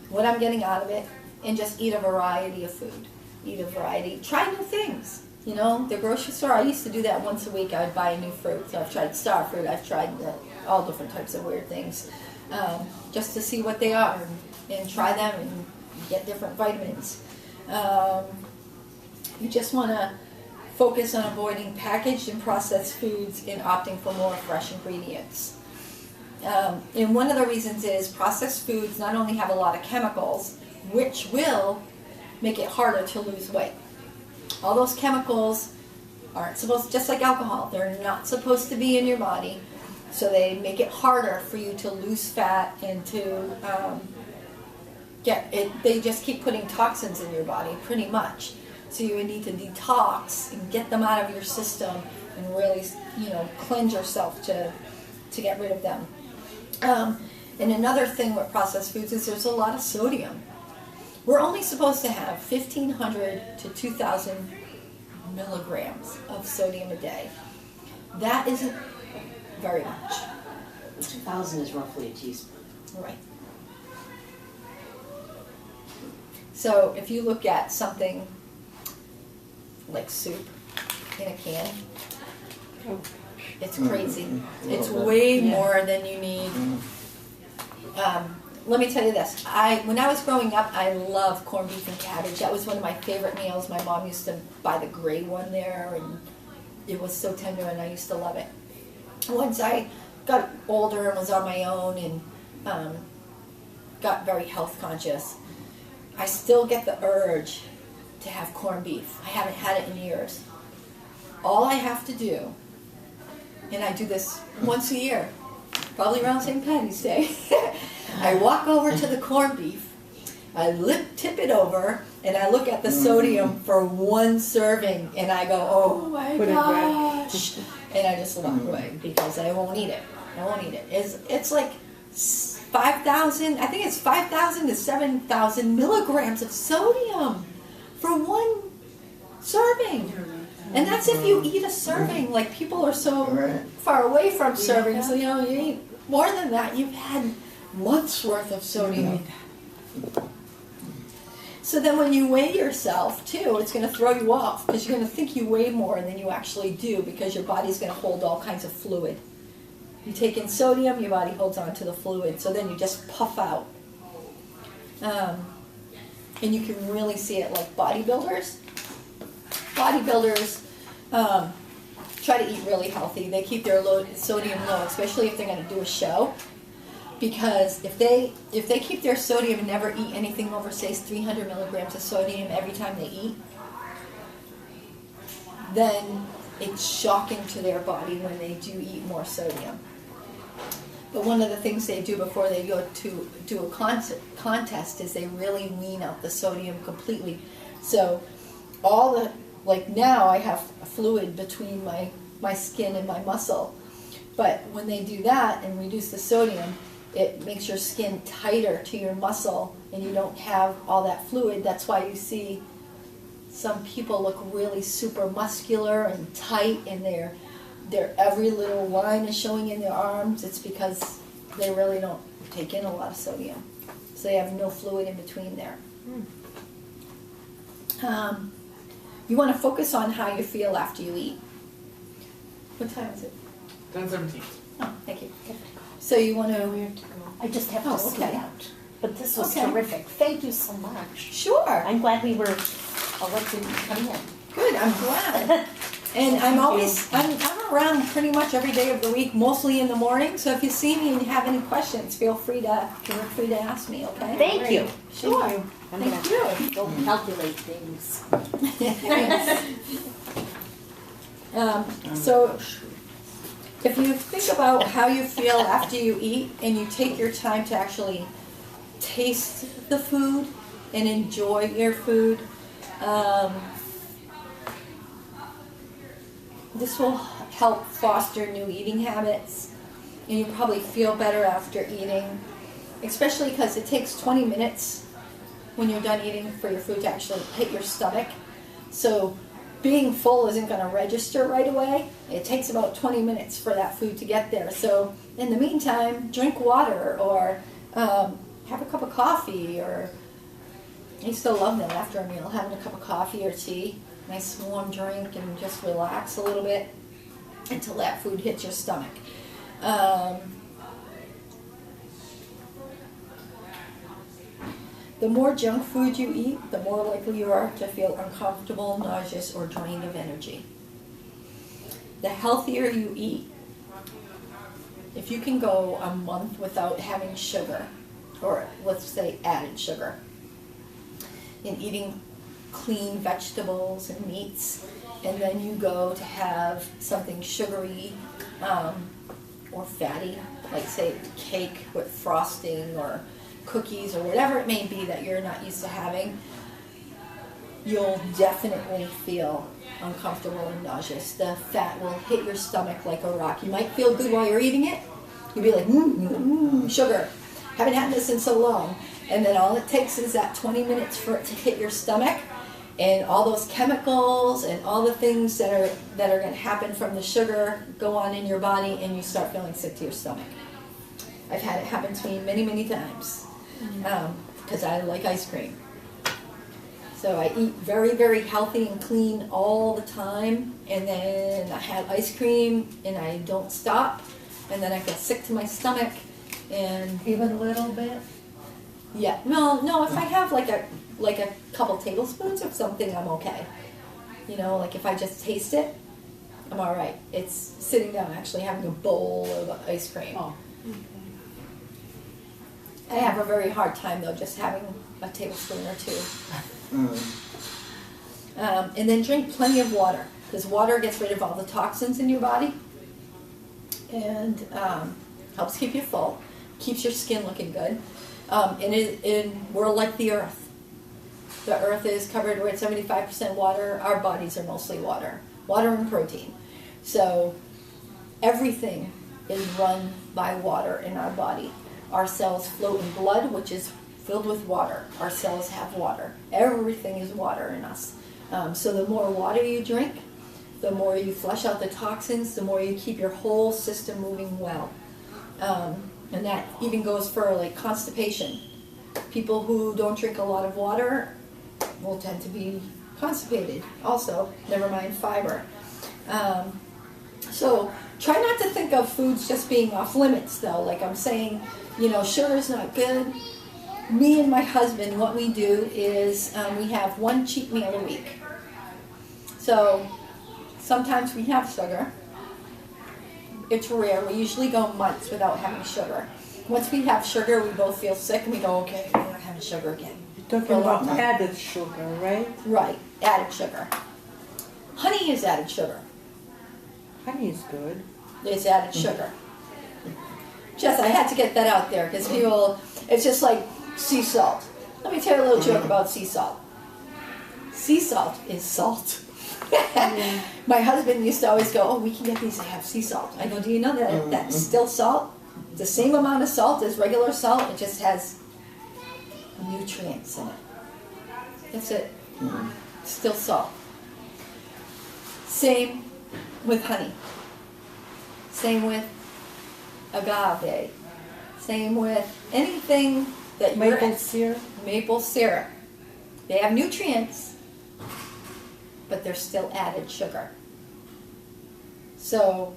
what I'm getting out of it, and just eat a variety of food. Eat a variety. Try new things. You know, the grocery store, I used to do that once a week. I would buy a new fruit. So I've tried star fruit. I've tried all different types of weird things just to see what they are and try them and get different vitamins. You just want to Focus on avoiding packaged and processed foods and opting for more fresh ingredients. And one of the reasons is processed foods not only have a lot of chemicals, which will make it harder to lose weight. All those chemicals aren't supposed, just like alcohol, they're not supposed to be in your body. So they make it harder for you to lose fat and to get it. They just keep putting toxins in your body, pretty much. So you would need to detox and get them out of your system and really, cleanse yourself to get rid of them. And another thing with processed foods is there's a lot of sodium. We're only supposed to have 1,500 to 2,000 milligrams of sodium a day. That isn't very much. 2,000 is roughly a teaspoon. Right. So if you look at something like soup in a can, it's crazy. It's way more than you need. Let me tell you this. When I was growing up, I loved corned beef and cabbage. That was one of my favorite meals. My mom used to buy the gray one there, and it was so tender, and I used to love it. Once I got older and was on my own and got very health conscious, I still get the urge to have corned beef. I haven't had it in years. All I have to do, and I do this once a year, probably around St. Patty's Day, I walk over to the corned beef, I tip it over, and I look at the sodium for one serving, and I go, oh my gosh, and I just walk away because I won't eat it. I won't eat it. It's like 5,000, I think it's 5,000 to 7,000 milligrams of sodium for one serving. And that's if you eat a serving. Like, people are so far away from servings, so you eat more than that. You've had months worth of sodium. So then when you weigh yourself too, it's going to throw you off because you're going to think you weigh more than you actually do because your body's going to hold all kinds of fluid. You take in sodium, your body holds on to the fluid, so then you just puff out. And you can really see it like bodybuilders. Bodybuilders try to eat really healthy. They keep their sodium low, especially if they're going to do a show. Because if they keep their sodium and never eat anything over, say, 300 milligrams of sodium every time they eat, then it's shocking to their body when they do eat more sodium. But one of the things they do before they go to do a contest is they really wean out the sodium completely. So like now I have a fluid between my skin and my muscle. But when they do that and reduce the sodium, it makes your skin tighter to your muscle and you don't have all that fluid. That's why you see some people look really super muscular and tight and their every little line is showing in their arms. It's because they really don't take in a lot of sodium. So they have no fluid in between there. You want to focus on how you feel after you eat. What time is it? 10:17. Oh, thank you. So you want to... I just have to scoot out. But this was terrific. Thank you so much. Sure. I'm glad we were elected to come in. Good, I'm glad. And I'm around pretty much every day of the week, mostly in the morning. So if you see me and you have any questions, feel free to ask me, okay? Thank you. Sure. Thank you. Go calculate things. So if you think about how you feel after you eat and you take your time to actually taste the food and enjoy your food, this will help foster new eating habits, and you probably feel better after eating, especially because it takes 20 minutes when you're done eating for your food to actually hit your stomach. So being full isn't going to register right away. It takes about 20 minutes for that food to get there. So in the meantime, drink water or have a cup of coffee, or I used to love that after a meal, having a cup of coffee or tea. Nice warm drink and just relax a little bit until that food hits your stomach. The more junk food you eat, the more likely you are to feel uncomfortable, nauseous, or drained of energy. The healthier you eat, if you can go a month without having sugar, or let's say added sugar, and eating clean vegetables and meats, and then you go to have something sugary or fatty, like say cake with frosting or cookies or whatever it may be that you're not used to having, you'll definitely feel uncomfortable and nauseous. The fat will hit your stomach like a rock. You might feel good while you're eating it. You'll be like, sugar. Haven't had this in so long. And then all it takes is that 20 minutes for it to hit your stomach, and all those chemicals and all the things that are going to happen from the sugar go on in your body, and you start feeling sick to your stomach. I've had it happen to me many, many times because I like ice cream. So I eat very, very healthy and clean all the time, and then I have ice cream and I don't stop, and then I get sick to my stomach. And Even a little bit? yeah, no, if I have like a couple tablespoons of something, I'm okay. You know, like if I just taste it, I'm all right. It's sitting down actually having a bowl of ice cream. Oh. I have a very hard time though just having a tablespoon or two. And then drink plenty of water, because water gets rid of all the toxins in your body and helps keep you full, keeps your skin looking good. And we're like the earth. The earth is covered with 75% water. Our bodies are mostly water and protein. So everything is run by water in our body. Our cells float in blood, which is filled with water. Our cells have water. Everything is water in us. So the more water you drink, the more you flush out the toxins, the more you keep your whole system moving well. And that even goes for like constipation. People who don't drink a lot of water will tend to be constipated also, never mind fiber. So try not to think of foods just being off limits though. Like I'm saying, you know, sugar is not good. Me and my husband, what we do is we have one cheat meal a week. So sometimes we have sugar. It's rare. We usually go months without having sugar. Once we have sugar, we both feel sick and we go, okay, we're not having sugar again. You're talking about added sugar, right? Right, added sugar. Honey is added sugar. Honey is good. It's added sugar. Jess, I had to get that out there because people, it's just like sea salt. Let me tell you a little joke about sea salt. Sea salt is salt. My husband used to always go, oh, we can get these that have sea salt. I go, do you know that that's still salt? The same amount of salt as regular salt, it just has nutrients in it. That's it. Still salt. Same with honey. Same with agave. Same with anything that you're Maple syrup. maple syrup. They have nutrients, but they're still added sugar. So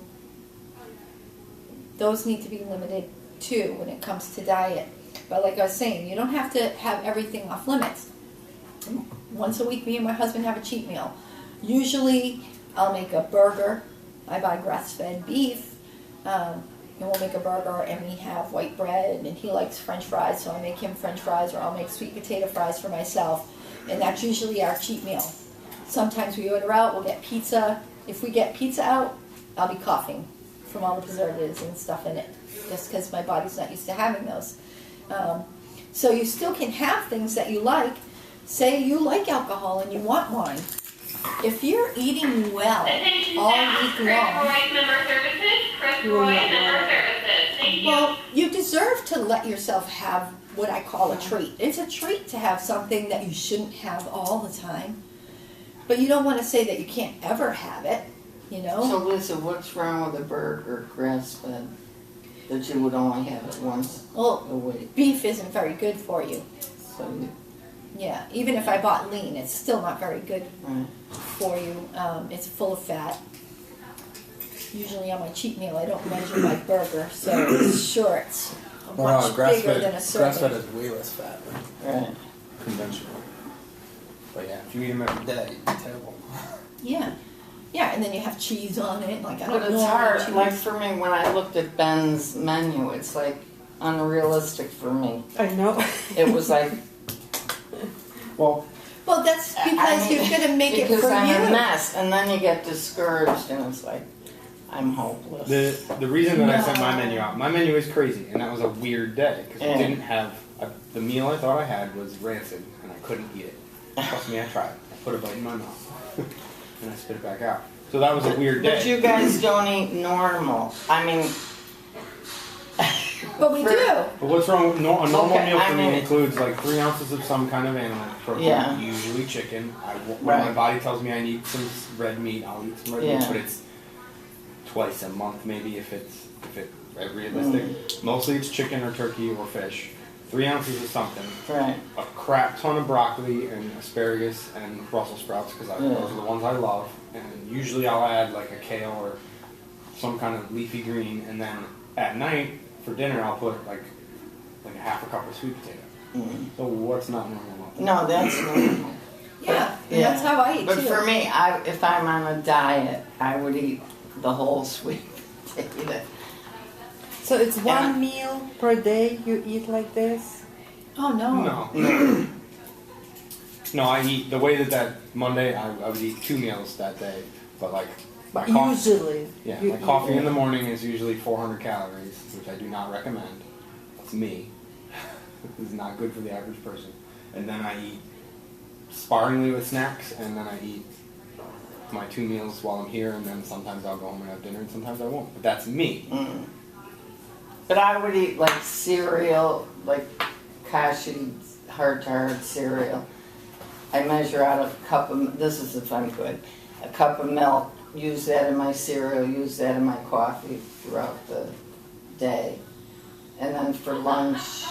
those need to be limited too when it comes to diet. But like I was saying, you don't have to have everything off limits. Once a week, me and my husband have a cheat meal. Usually, I'll make a burger. I buy grass-fed beef, and we'll make a burger, and we have white bread, and he likes French fries, so I'll make him French fries, or I'll make sweet potato fries for myself, and that's usually our cheat meal. Sometimes we order out, we'll get pizza. If we get pizza out, I'll be coughing from all the preservatives and stuff in it, just because my body's not used to having those. So you still can have things that you like. Say you like alcohol and you want wine. If you're eating well all week long, well, you deserve to let yourself have what I call a treat. It's a treat to have something that you shouldn't have all the time. But you don't want to say that you can't ever have it, you know? So Lisa, what's wrong with a burger grass-fed that you would only have it once a Well, week? beef isn't very good for you. So you, Yeah, even if I bought lean, it's still not very good right. for you. It's full of fat. Usually on my cheat meal, I don't measure my burger, so it's sure it's much bigger than a Grass-fed serving. is way less fat. Right. conventional. But yeah, if you eat them every day, it's terrible. Yeah, yeah, and then you have cheese on it, like I But don't it's know. hard, cheese. like for me, when I looked at Ben's menu, it's like unrealistic for me. I know. It was like, Well, Well, that's because you're gonna make it because for I'm a you. mess, and then you get discouraged, and it's like, I'm hopeless. the reason that I sent my No. menu out, my menu is crazy, and that was a weird day because Yeah. we didn't have the meal I thought I had was rancid, and I couldn't eat it. Trust me, I tried. I put a bite in my mouth, and I spit it back out. So that was a weird day. But you guys don't eat normal. I mean, But we For- do. But what's wrong? A normal Okay, meal for I me mean- includes like 3 ounces of some kind of animal protein, Yeah. usually chicken. When my Right. body tells me I need some red meat, I'll eat some red meat. Yeah. But it's twice a month, maybe if it's realistic. Mostly it's chicken or turkey or fish. 3 ounces of something. right. A crap ton of broccoli and asparagus and Brussels sprouts because Yeah. those are the ones I love. And usually I'll add like a kale or some kind of leafy green. And then at night for dinner I'll put like a half a cup of sweet potato. Mm. So what's not normal? No, that's normal. Yeah, and Yeah. that's how I eat But too. for me, if I'm on a diet, I would eat the whole sweet potato. So it's one And- meal per day you eat like this? Oh no. No. No, I eat the way that Monday I would eat 2 meals that day, but like my coffee. Usually. Yeah, you my eat coffee in it. the morning is usually 400 calories, which I do not recommend. That's me. This is not good for the average person. And then I eat sparingly with snacks, and then I eat my 2 meals while I'm here, and then sometimes I'll go home and have dinner, and sometimes I won't. But that's me. Mm. But I would eat like cereal, like Kashi heart-to-heart cereal. I measure out a cup of, this is if I'm good, a cup of milk, use that in my cereal, use that in my coffee throughout the day. And then for lunch,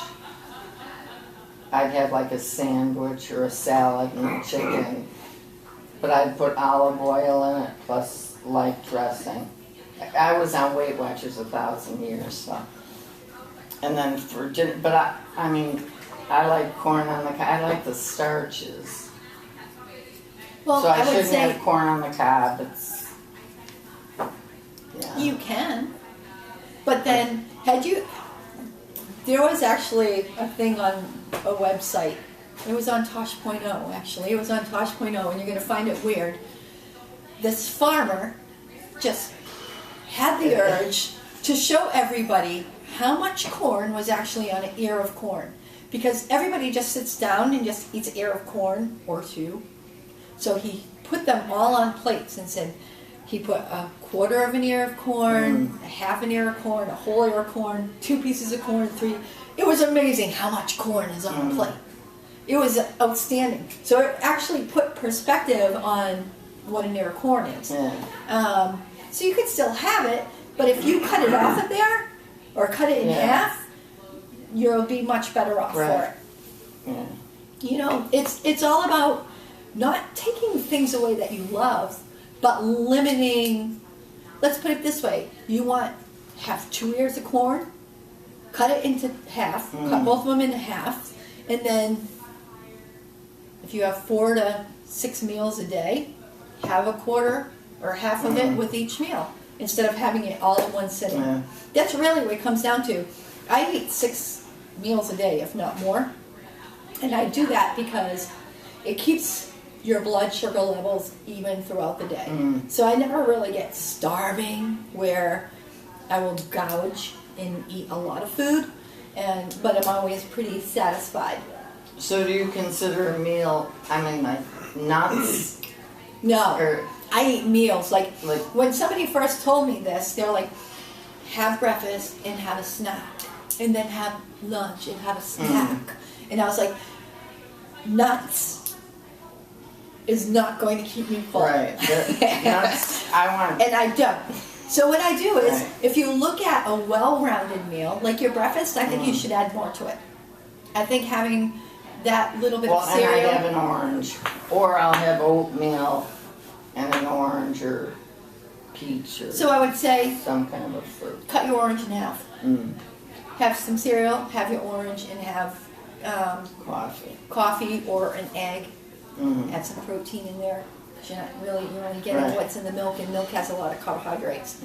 I'd have like a sandwich or a salad and chicken. But I'd put olive oil in it plus light dressing. I was on Weight Watchers 1,000 years, so. And then for dinner, but I mean, I like corn on the cob. I like the starches. Well, So I I would shouldn't say have corn on the cob. It's, yeah. you can. But then, there was actually a thing on a website. It was on Tosh.0 actually. It was on Tosh.0 and you're going to find it weird. This farmer just had the urge to show everybody how much corn was actually on an ear of corn. Because everybody just sits down and just eats an ear of corn or 2. So he put them all on plates and said he put a quarter of an ear of corn, a half an ear of corn, a whole ear of corn, 2 pieces of corn, 3. It was amazing how much corn is on a plate. It was outstanding. So it actually put perspective on what an ear of corn is. Yeah. So you could still have it, but if you cut it off of there, or cut it in Yeah. half, you'll be much better off Right. for it. Yeah. You know, it's all about not taking things away that you love, but limiting. Let's put it this way: you have 2 ears of corn, cut it into half, cut both of them into half, and then if you have 4 to 6 meals a day, have a quarter or half of it with each meal instead of having it all in one sitting. Yeah. That's really what it comes down to. I eat 6 meals a day, if not more. And I do that because it keeps your blood sugar levels even throughout the day. So I never really get starving where I will gouge and eat a lot of food, but I'm always pretty satisfied. So do you consider a meal, I mean like nuts No, or I eat meals. Like like, when somebody first told me this, they're like, have breakfast and have a snack, and then have lunch and have a snack. And I was like, nuts is not going to keep me full. right, nuts, I want, And I don't. So what I do is, Right. if you look at a well-rounded meal, like your breakfast, I think you should add more to it. I think having that little bit well, of and I cereal. have an orange, or I'll have oatmeal and an orange or peach or So I would say, some kind of a fruit. cut your orange in half. Mm. Have some cereal, have your orange, and have coffee or an egg. Mm. Add some protein in there. 'Cause you're only getting Right. what's in the milk, and milk has a lot of carbohydrates.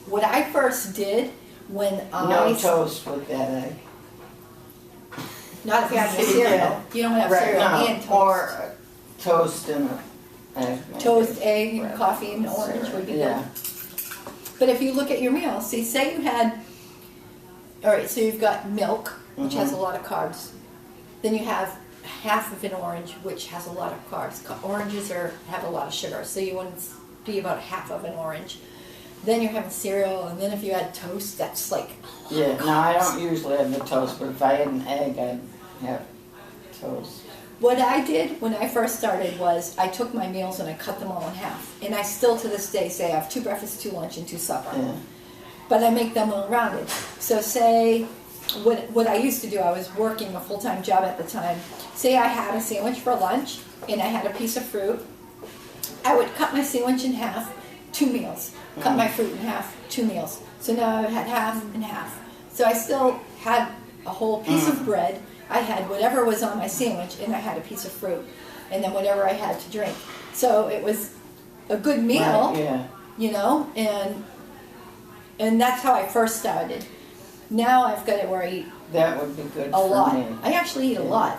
What I first did when No toast with that egg. not if you have your cereal, Yeah. you don't have Right, cereal no, and toast. or toast and an egg. maybe. Toast, egg, Right. coffee, and orange would be Yeah. good. But if you look at your meal, see, say you had, all right, so you've got milk, which has a lot of carbs. Then you have half of an orange, which has a lot of carbs. Oranges have a lot of sugar, so you want to be about half of an orange. Then you're having cereal, and then if you add toast, that's like, Yeah, no, I don't usually have the toast, but if I had an egg, I'd have toast. what I did when I first started was I took my meals and I cut them all in half. And I still to this day say I have 2 breakfasts, 2 lunch, and 2 supper. Yeah. But I make them all rounded. So say, what I used to do, I was working a full-time job at the time. Say I had a sandwich for lunch and I had a piece of fruit. I would cut my sandwich in half, 2 meals. Cut my fruit in half, 2 meals. So now I had half and half. So I still had a whole piece of bread. I had whatever was on my sandwich and I had a piece of fruit. And then whatever I had to drink. So it was a good meal, Right, yeah. you know, and that's how I first started. Now I've got it where I eat That would be good a for lot. me. I actually eat a lot.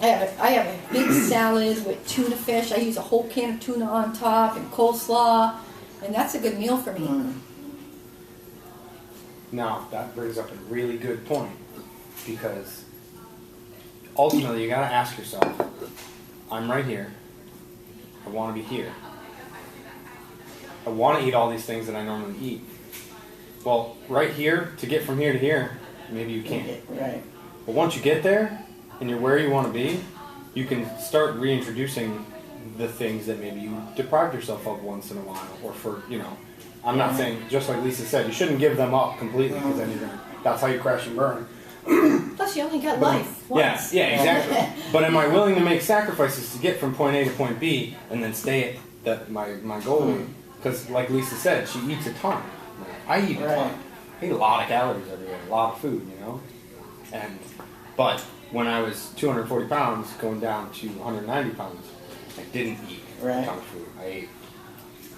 I have a big salad with tuna fish. I use a whole can of tuna on top and coleslaw, and that's a good meal for me. Mm. Now, that brings up a really good point, because ultimately you gotta ask yourself, I'm right here, I wanna be here. I wanna eat all these things that I normally eat. Well, right here, to get from here to here, maybe you can't. Right. But once you get there, and you're where you wanna be, you can start reintroducing the things that maybe you deprived yourself of once in a while, or for, you know, I'm not saying, just like Lisa said, you shouldn't give them up completely, because then you're gonna, that's how you crash and burn. Plus, you only got life once. Yeah, exactly. But am I willing to make sacrifices to get from point A to point B, and then stay at my goal weight? Because like Lisa said, she eats a ton. I eat a ton. Right. I eat a lot of calories every day, a lot of food, you know? But when I was 240 pounds, going down to 190 pounds, I didn't eat a Right. ton of food. I ate,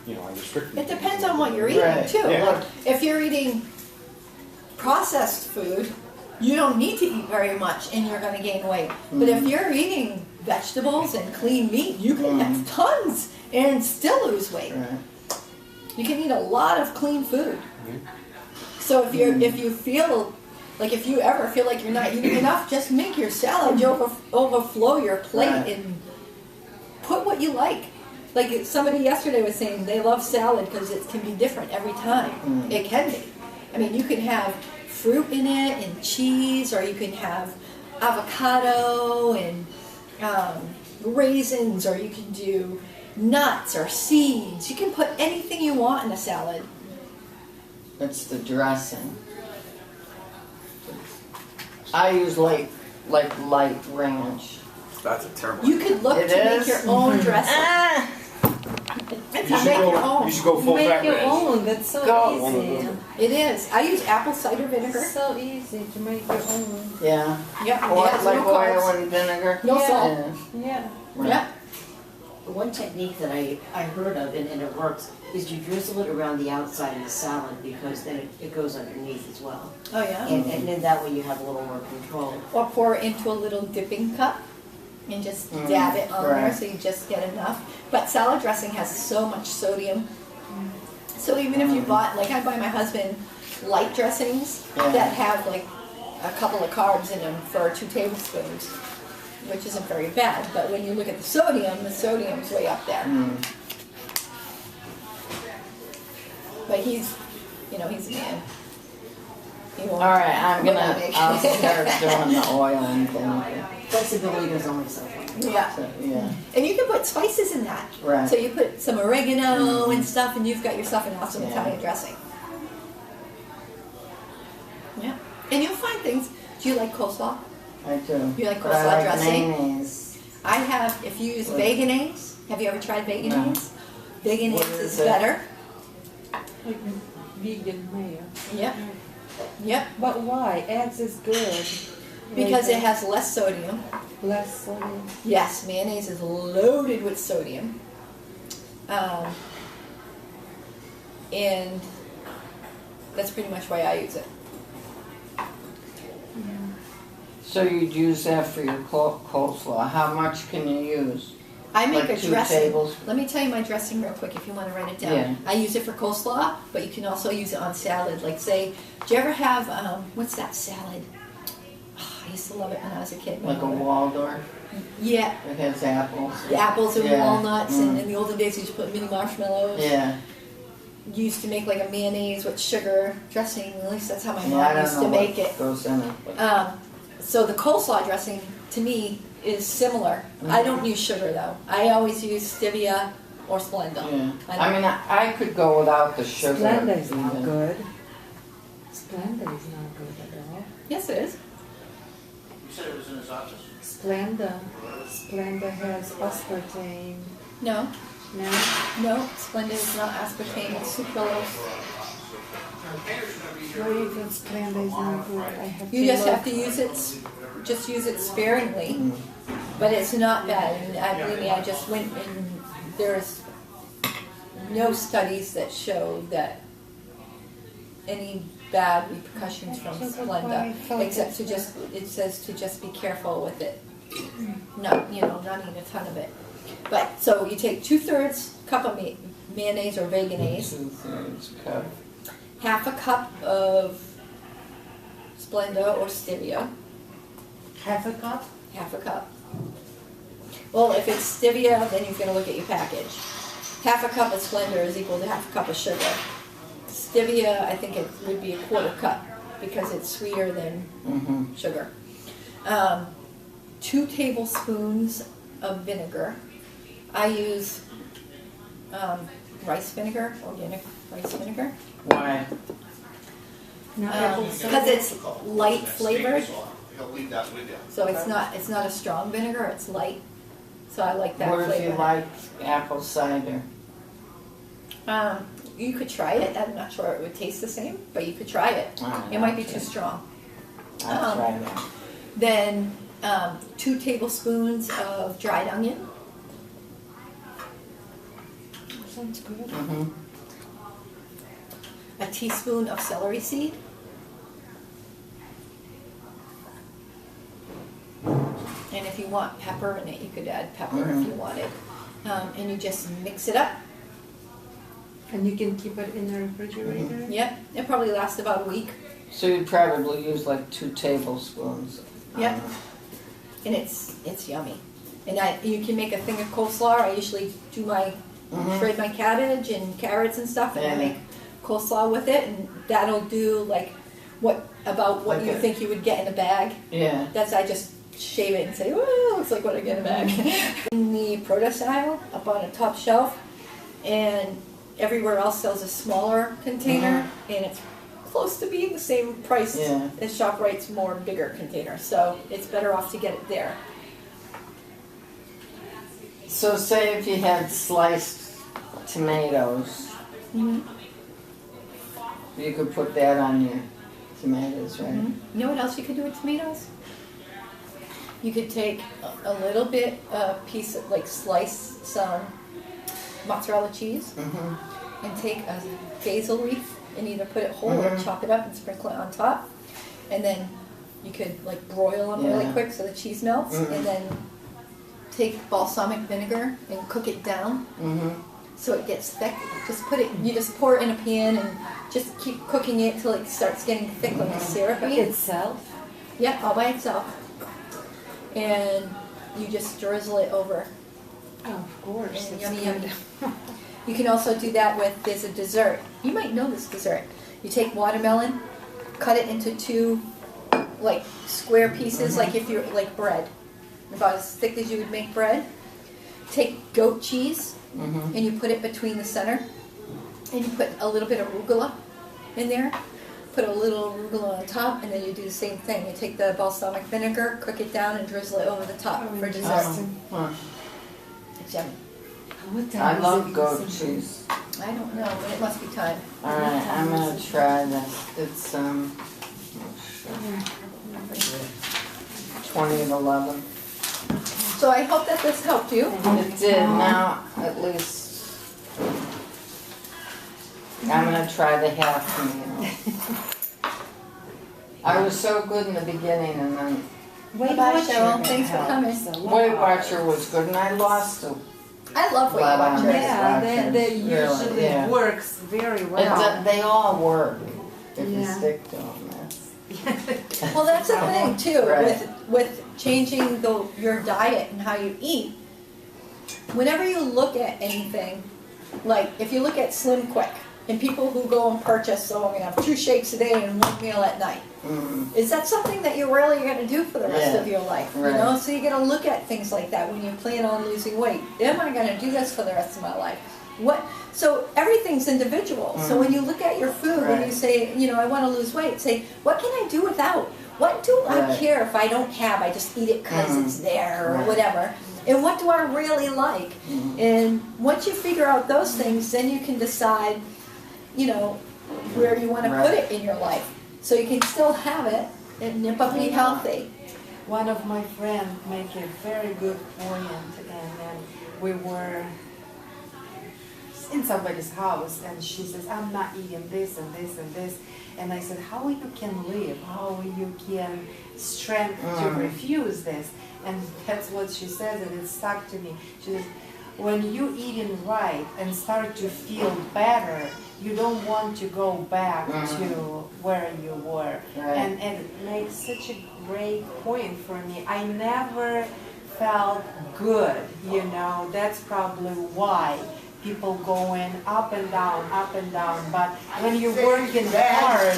you know, I restricted. It depends on what you're eating Right. too. Yeah. Like if you're eating processed food, you don't need to eat very much and you're going to gain weight. But if you're eating vegetables and clean meat, you can have tons and still lose weight. Right. You can eat a lot of clean food. So if you feel like if you ever feel like you're not eating enough, just make your salad overflow your plate Right. and put what you like. Like somebody yesterday was saying they love salad because it can be different every time. It can be. I mean, you can have fruit in it and cheese, or you can have avocado and raisins, or you can do nuts or seeds. You can put anything you want in a salad. It's the dressing. I use light ranch. That's a terrible. You could look It to make is? your own dressing. Ah! And You to should make your go. own. You should go full Make fat your ranch. own, that's so Go. easy. It is. I use apple cider vinegar. It's so easy to make your own. Yeah. Yeah, Or it has like no carbs. oil and vinegar. No Yeah. salt. Yeah. Yeah. Right. Yeah. One technique that I heard of, and it works, is you drizzle it around the outside of the salad, because then it goes underneath as well. Oh yeah. And then that way you have a little more control. Or pour it into a little dipping cup and just dab it on there right. so you just get enough. But salad dressing has so much sodium. So even if you bought, like I buy my husband light dressings Yeah. that have like a couple of carbs in them for 2 tablespoons, which isn't very bad. But when you look at the sodium's way up there. But he's a man. He won't- All right, I'll won't make- start doing the oil and vinegar. Flexibility goes only so far. Yeah. So, yeah. And you can put spices in that. Right. So you put some oregano and stuff, and you've got yourself an awesome Yeah. Italian dressing. Yeah. And you'll find things. Do you like coleslaw? I do. You like But I coleslaw like dressing? mayonnaise. I have, if you use Veganese, have you ever tried Veganese? No. Veganese What is is it? better. Like vegan mayo. Yep. Yep. But why? Eggs is good. because it has less sodium. Less sodium. Yes, mayonnaise is loaded with sodium. And that's pretty much why I use it. So you'd use that for your coleslaw. How much can you use? I make Like a 2 dressing. tables? Let me tell you my dressing real quick if you want to write it down. Yeah. I use it for coleslaw, but you can also use it on salad. Like say, do you ever have, what's that salad? Oh, I used to love it when I was a kid. Like a Waldorf? Yeah, It has apples. the apples and Yeah. walnuts, and Mm. in the olden days you used to put mini marshmallows. Yeah. You used to make like a mayonnaise with sugar dressing. At least that's how my Yeah, I mom don't used know to make what it. goes in it. But So the coleslaw dressing to me is similar. I don't use sugar though. I always use stevia or Splenda. yeah. I I mean, I could go without the sugar. Splenda is not even. good. Splenda is not good at all. Yes, it is. You said it was in his office? Splenda has aspartame. No, No? no, Splenda is not aspartame. It's sucralose. Why do you think Splenda is not good? I have You to just look. have to use it. Just use it sparingly. Mm. But it's not bad. And believe me, I just went and there's no studies that show that any bad repercussions from So that's why I Splenda, felt except it's to just, it says to just be careful with it. Not, not eat a ton of it. But, so you take 2/3 cup of mayonnaise or veganese, 2/3 cup. half a cup of Splenda or stevia, Half a cup? half a cup. Well, if it's stevia, then you've got to look at your package. Half a cup of Splenda is equal to half a cup of sugar. Stevia, I think it would be a 1/4 cup because it's sweeter than Mm-hmm. sugar. 2 tablespoons of vinegar. I use rice vinegar, organic rice vinegar, Why? No, apple cider. because it's light flavored. He'll leave that with you. So it's not a strong vinegar, it's light. So I like that What flavor. if you like apple cider? You could try it. I'm not sure it would taste the same, but you could try it. It might be too strong. I'll try that. Then 2 tablespoons of dried onion, Sounds good. Mm-hmm. a teaspoon of celery seed, and if you want pepper in it, you could add pepper if you wanted. And you just mix it up. And you can keep it in the refrigerator? Yep, it probably lasts about a week. So you'd probably use like 2 tablespoons. Yep. And it's yummy. And you can make a thing of coleslaw. I usually do shred my cabbage and carrots and stuff, and I Yeah. make coleslaw with it, and that'll do like what you Okay. think you would get in a bag. Yeah. I just shave it and say, oh, looks like what I get in a bag. In the produce aisle, up on a top shelf, and everywhere else sells a smaller container, and it's close to being the same price Yeah. as ShopRite's more bigger container, so it's better off to get it there. So say if you had sliced tomatoes, Mm-hmm. you could put that on your tomatoes, right? You know what else you could do with tomatoes? You could take a little bit, piece of, like slice some mozzarella cheese, Mm-hmm. and take a basil leaf and either put it whole or chop it up and sprinkle it on top. And then you could like broil them really Yeah. quick so the cheese melts, and then take balsamic vinegar and cook it down Mm-hmm. so it gets thick. You just pour it in a pan and just keep cooking it till it starts getting thick like a syrupy. Itself? Yeah, all by itself. And you just drizzle it over. Oh, of course. And it's yummy, good. yummy. You can also do that with, there's a dessert. You might know this dessert. You take watermelon, cut it into 2 like square pieces, like if you're like bread, about as thick as you would make bread. Take goat cheese Mm-hmm. and you put it between the center, and you put a little bit of arugula in there. Put a little arugula on top, and then you do the same thing. You take the balsamic vinegar, cook it down, and drizzle it over the top Oh, for dessert. interesting. Huh. It's yummy. What time I is love it? goat Is it- cheese. I don't know, but it must be time. Alright, I'm gonna try this. It's, oh, shit. Yeah. 2011. So I hope that this helped you. It did. Now, at least, I'm gonna try the half meal. I was so good in the beginning, and then Bye, Cheryl. Thanks for coming. Weight Watcher was good, and I lost a. I love Weight Well, Watchers. Yeah, they Really, usually yeah. works very well. They all work if you Yeah. stick to them. That's, Well, that's the thing too, Right. with changing your diet and how you eat. Whenever you look at anything, like if you look at Slim Quick and people who go and purchase, so I'm gonna have 2 shakes a day and 1 meal at night. Is that something that you're really gonna do for the rest Yeah. of your life? You Right. know, so you gotta look at things like that when you plan on losing weight. Am I gonna do this for the rest of my life? So everything's individual. So when you look at your food and you Right. say, you know, I want to lose weight, say, what can I do without? What do I Right. care if I don't have? I just eat it because it's there or Right. whatever. And what do I really like? And once you figure out those things, then you can decide, you know, where you want to put Right. it in your life. So you can still have it and but be healthy. One of my friends make a very good point, and then we were in somebody's house, and she says, I'm not eating this and this and this. And I said, how you can live, how you can strength to refuse this? And that's what she says, and it stuck to me. She says, when you eating right and start to feel better, you don't want to go back to where you were. Right. And it makes such a great point for me. I never felt good, you know. That's probably why people going up and down, up and down. But when you're working hard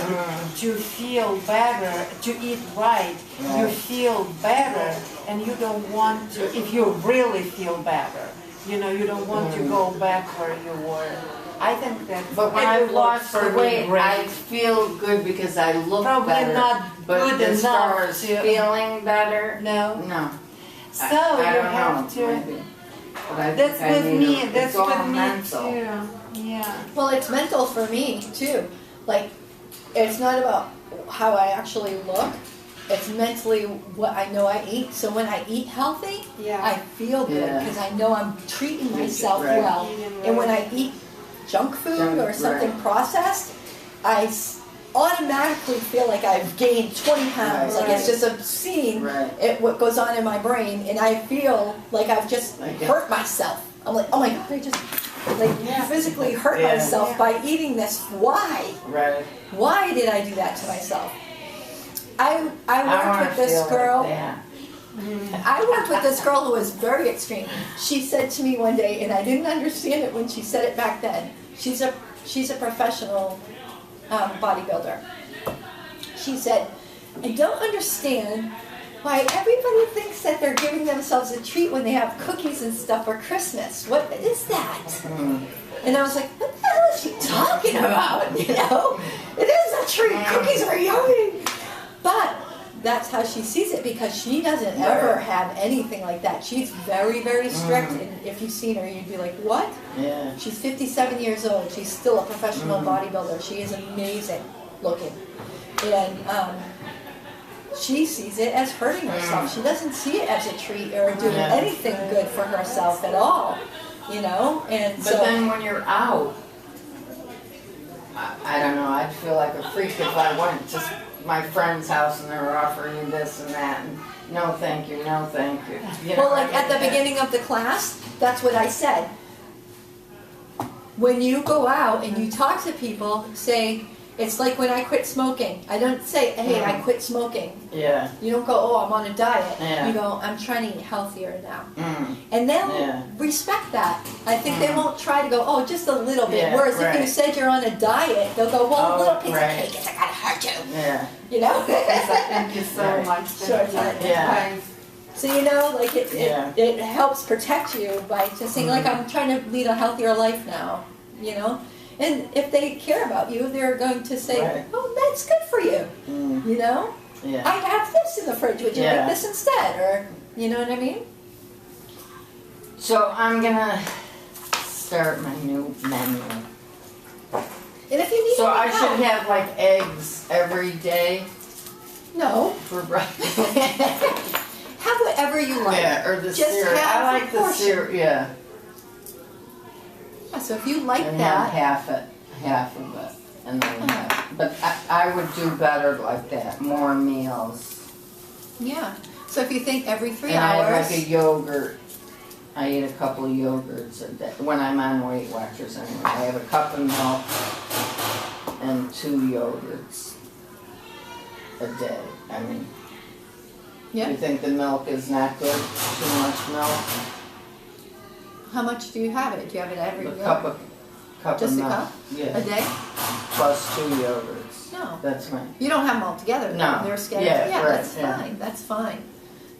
to feel better, to eat right, you feel better, and you don't want to, if you really feel better, you know, you don't want to go back where you were. I think that but when it I would lost work the for me weight, great. I feel good because I look Probably better. not but good as far enough as to- feeling better, No. no. So I you don't have know, to. maybe. But I That's think I with need me. it's That's all with me mental. too. Yeah. Well, it's mental for me too. Like, it's not about how I actually look. It's mentally what I know I eat. So when I eat healthy, Yeah. I feel good Yeah. because I know I'm treating myself Right. well. Eating And when right. I eat junk food Junk, or something right. processed, I automatically feel like I've gained 20 pounds. Right. Like it's just obscene Right. what goes on in my brain, and I feel like I've just Like- hurt myself. I'm like, oh my god, I just physically hurt Yeah. myself by eating this. Why? Right. Why did I do that to myself? I I worked want with to this feel girl. like that. I worked with this girl who was very extreme. She said to me one day, and I didn't understand it when she said it back then. She's a professional bodybuilder. She said, I don't understand why everybody thinks that they're giving themselves a treat when they have cookies and stuff for Christmas. What is that? And I was like, what the hell is she talking about? You know, it is a treat. Cookies are yummy. But that's how she sees it because she doesn't ever have anything like that. She's very, very strict. And if you've seen her, you'd be like, what? Yeah. She's 57 years old. She's still a professional bodybuilder. She is amazing looking. And she sees it as hurting herself. She doesn't see it as a treat or doing Yeah. anything good for herself at all. You know? And But so then when you're out, I don't know, I'd feel like a freak if I went to my friend's house and they were offering me this and that. And no thank you, no thank you. You know well, what like I at the mean? beginning of the class, that's what I said. When you go out and you talk to people, say, it's like when I quit smoking. I don't say, hey, I quit smoking. Yeah. You don't go, oh, I'm on a diet. Yeah. You go, I'm trying to eat healthier now. Mm. And they'll Yeah. respect that. I think they won't try to go, oh, just a little bit. Yeah, Whereas if right. you said you're on a diet, they'll go, well, a Oh, little piece right. of cake isn't going to hurt you. Yeah. You know? Thank you so Right. much. Sure, Thank you. Yeah. So, you know, like Yeah. it helps protect you by just saying, like, I'm trying to lead a healthier life now, you know? And if they care about you, they're going to say, Right. oh, that's good for you, Mm. you know? Yeah. I have this in the fridge, would you Yeah. like this instead? Or, you know what I mean? So I'm gonna start my new menu. And if you need So I any should help- have like eggs every day No. for breakfast. have whatever you like. Yeah, or the Just cereal. have I like the proportion. cereal, yeah. Yeah, so if you like And have that, half of it, and then half. But I would do better like that, more meals. yeah. So if you think every 3 And I have hours, like a yogurt. I eat a couple of yogurts a day, when I'm on Weight Watchers anyway. I have a cup of milk and 2 yogurts a day. I mean, yeah. you think the milk is not good? Too much milk? How much do you have it? Do you have it every A day? cup Just of a milk. cup? A Yeah, day? plus 2 yogurts. No. That's right. You don't have them all together. No. They're scattered. Yeah, right, that's yeah. fine. That's fine.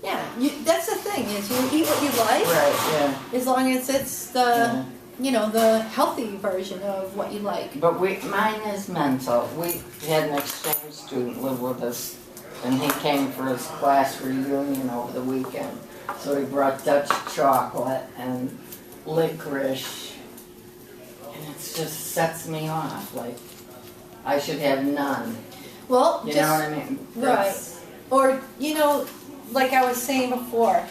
Yeah, that's the thing is you eat what you like Right, yeah. as long as it's the Yeah. you know the healthy version of what you like. But mine is mental. We had an exchange student live with us, and he came for his class reunion over the weekend. So he brought Dutch chocolate and licorice, and it just sets me off. Like, I should have none. Well, You just know what I mean? right. That's- or you know, like I was saying before.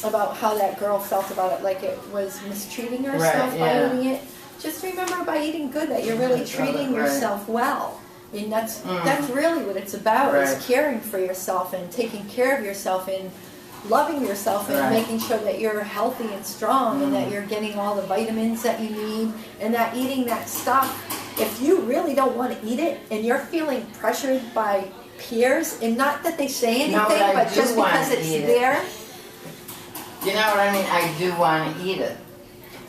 About how that girl felt about it, like it was mistreating herself Right, by yeah. eating it. Just remember, by eating good, that you're really That's treating right. yourself well. I mean, that's Mm. really what it's about: Right. is caring for yourself and taking care of yourself and loving yourself and Right. making sure that you're healthy and strong and that you're getting all the vitamins that you need and that eating that stuff. If you really don't want to eat it and you're feeling pressured by peers, and not that they say anything, No, but I but do just wanna because it's eat it. there. You know what I mean? I do want to eat it.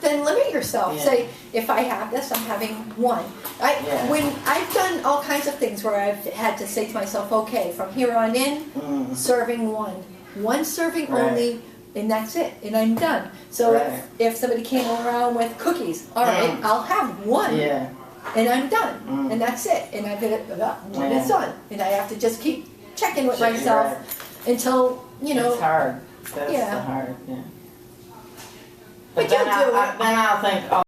Then limit yourself. Yeah. Say, if I have this, I'm having one. Yeah. When I've done all kinds of things where I've had to say to myself, okay, from here on in, Mm. serving one serving Right. only, and that's it, and I'm done. So Right. if somebody came around with cookies, all right, Mm. I'll have one, Yeah. and I'm done, Mm. and that's it, and I've when it's Yeah. done, and I have to just keep checking with Check- myself right. until you know. It's hard. That's Yeah. the hard, yeah. But then you'll do it. Then I'll think, oh,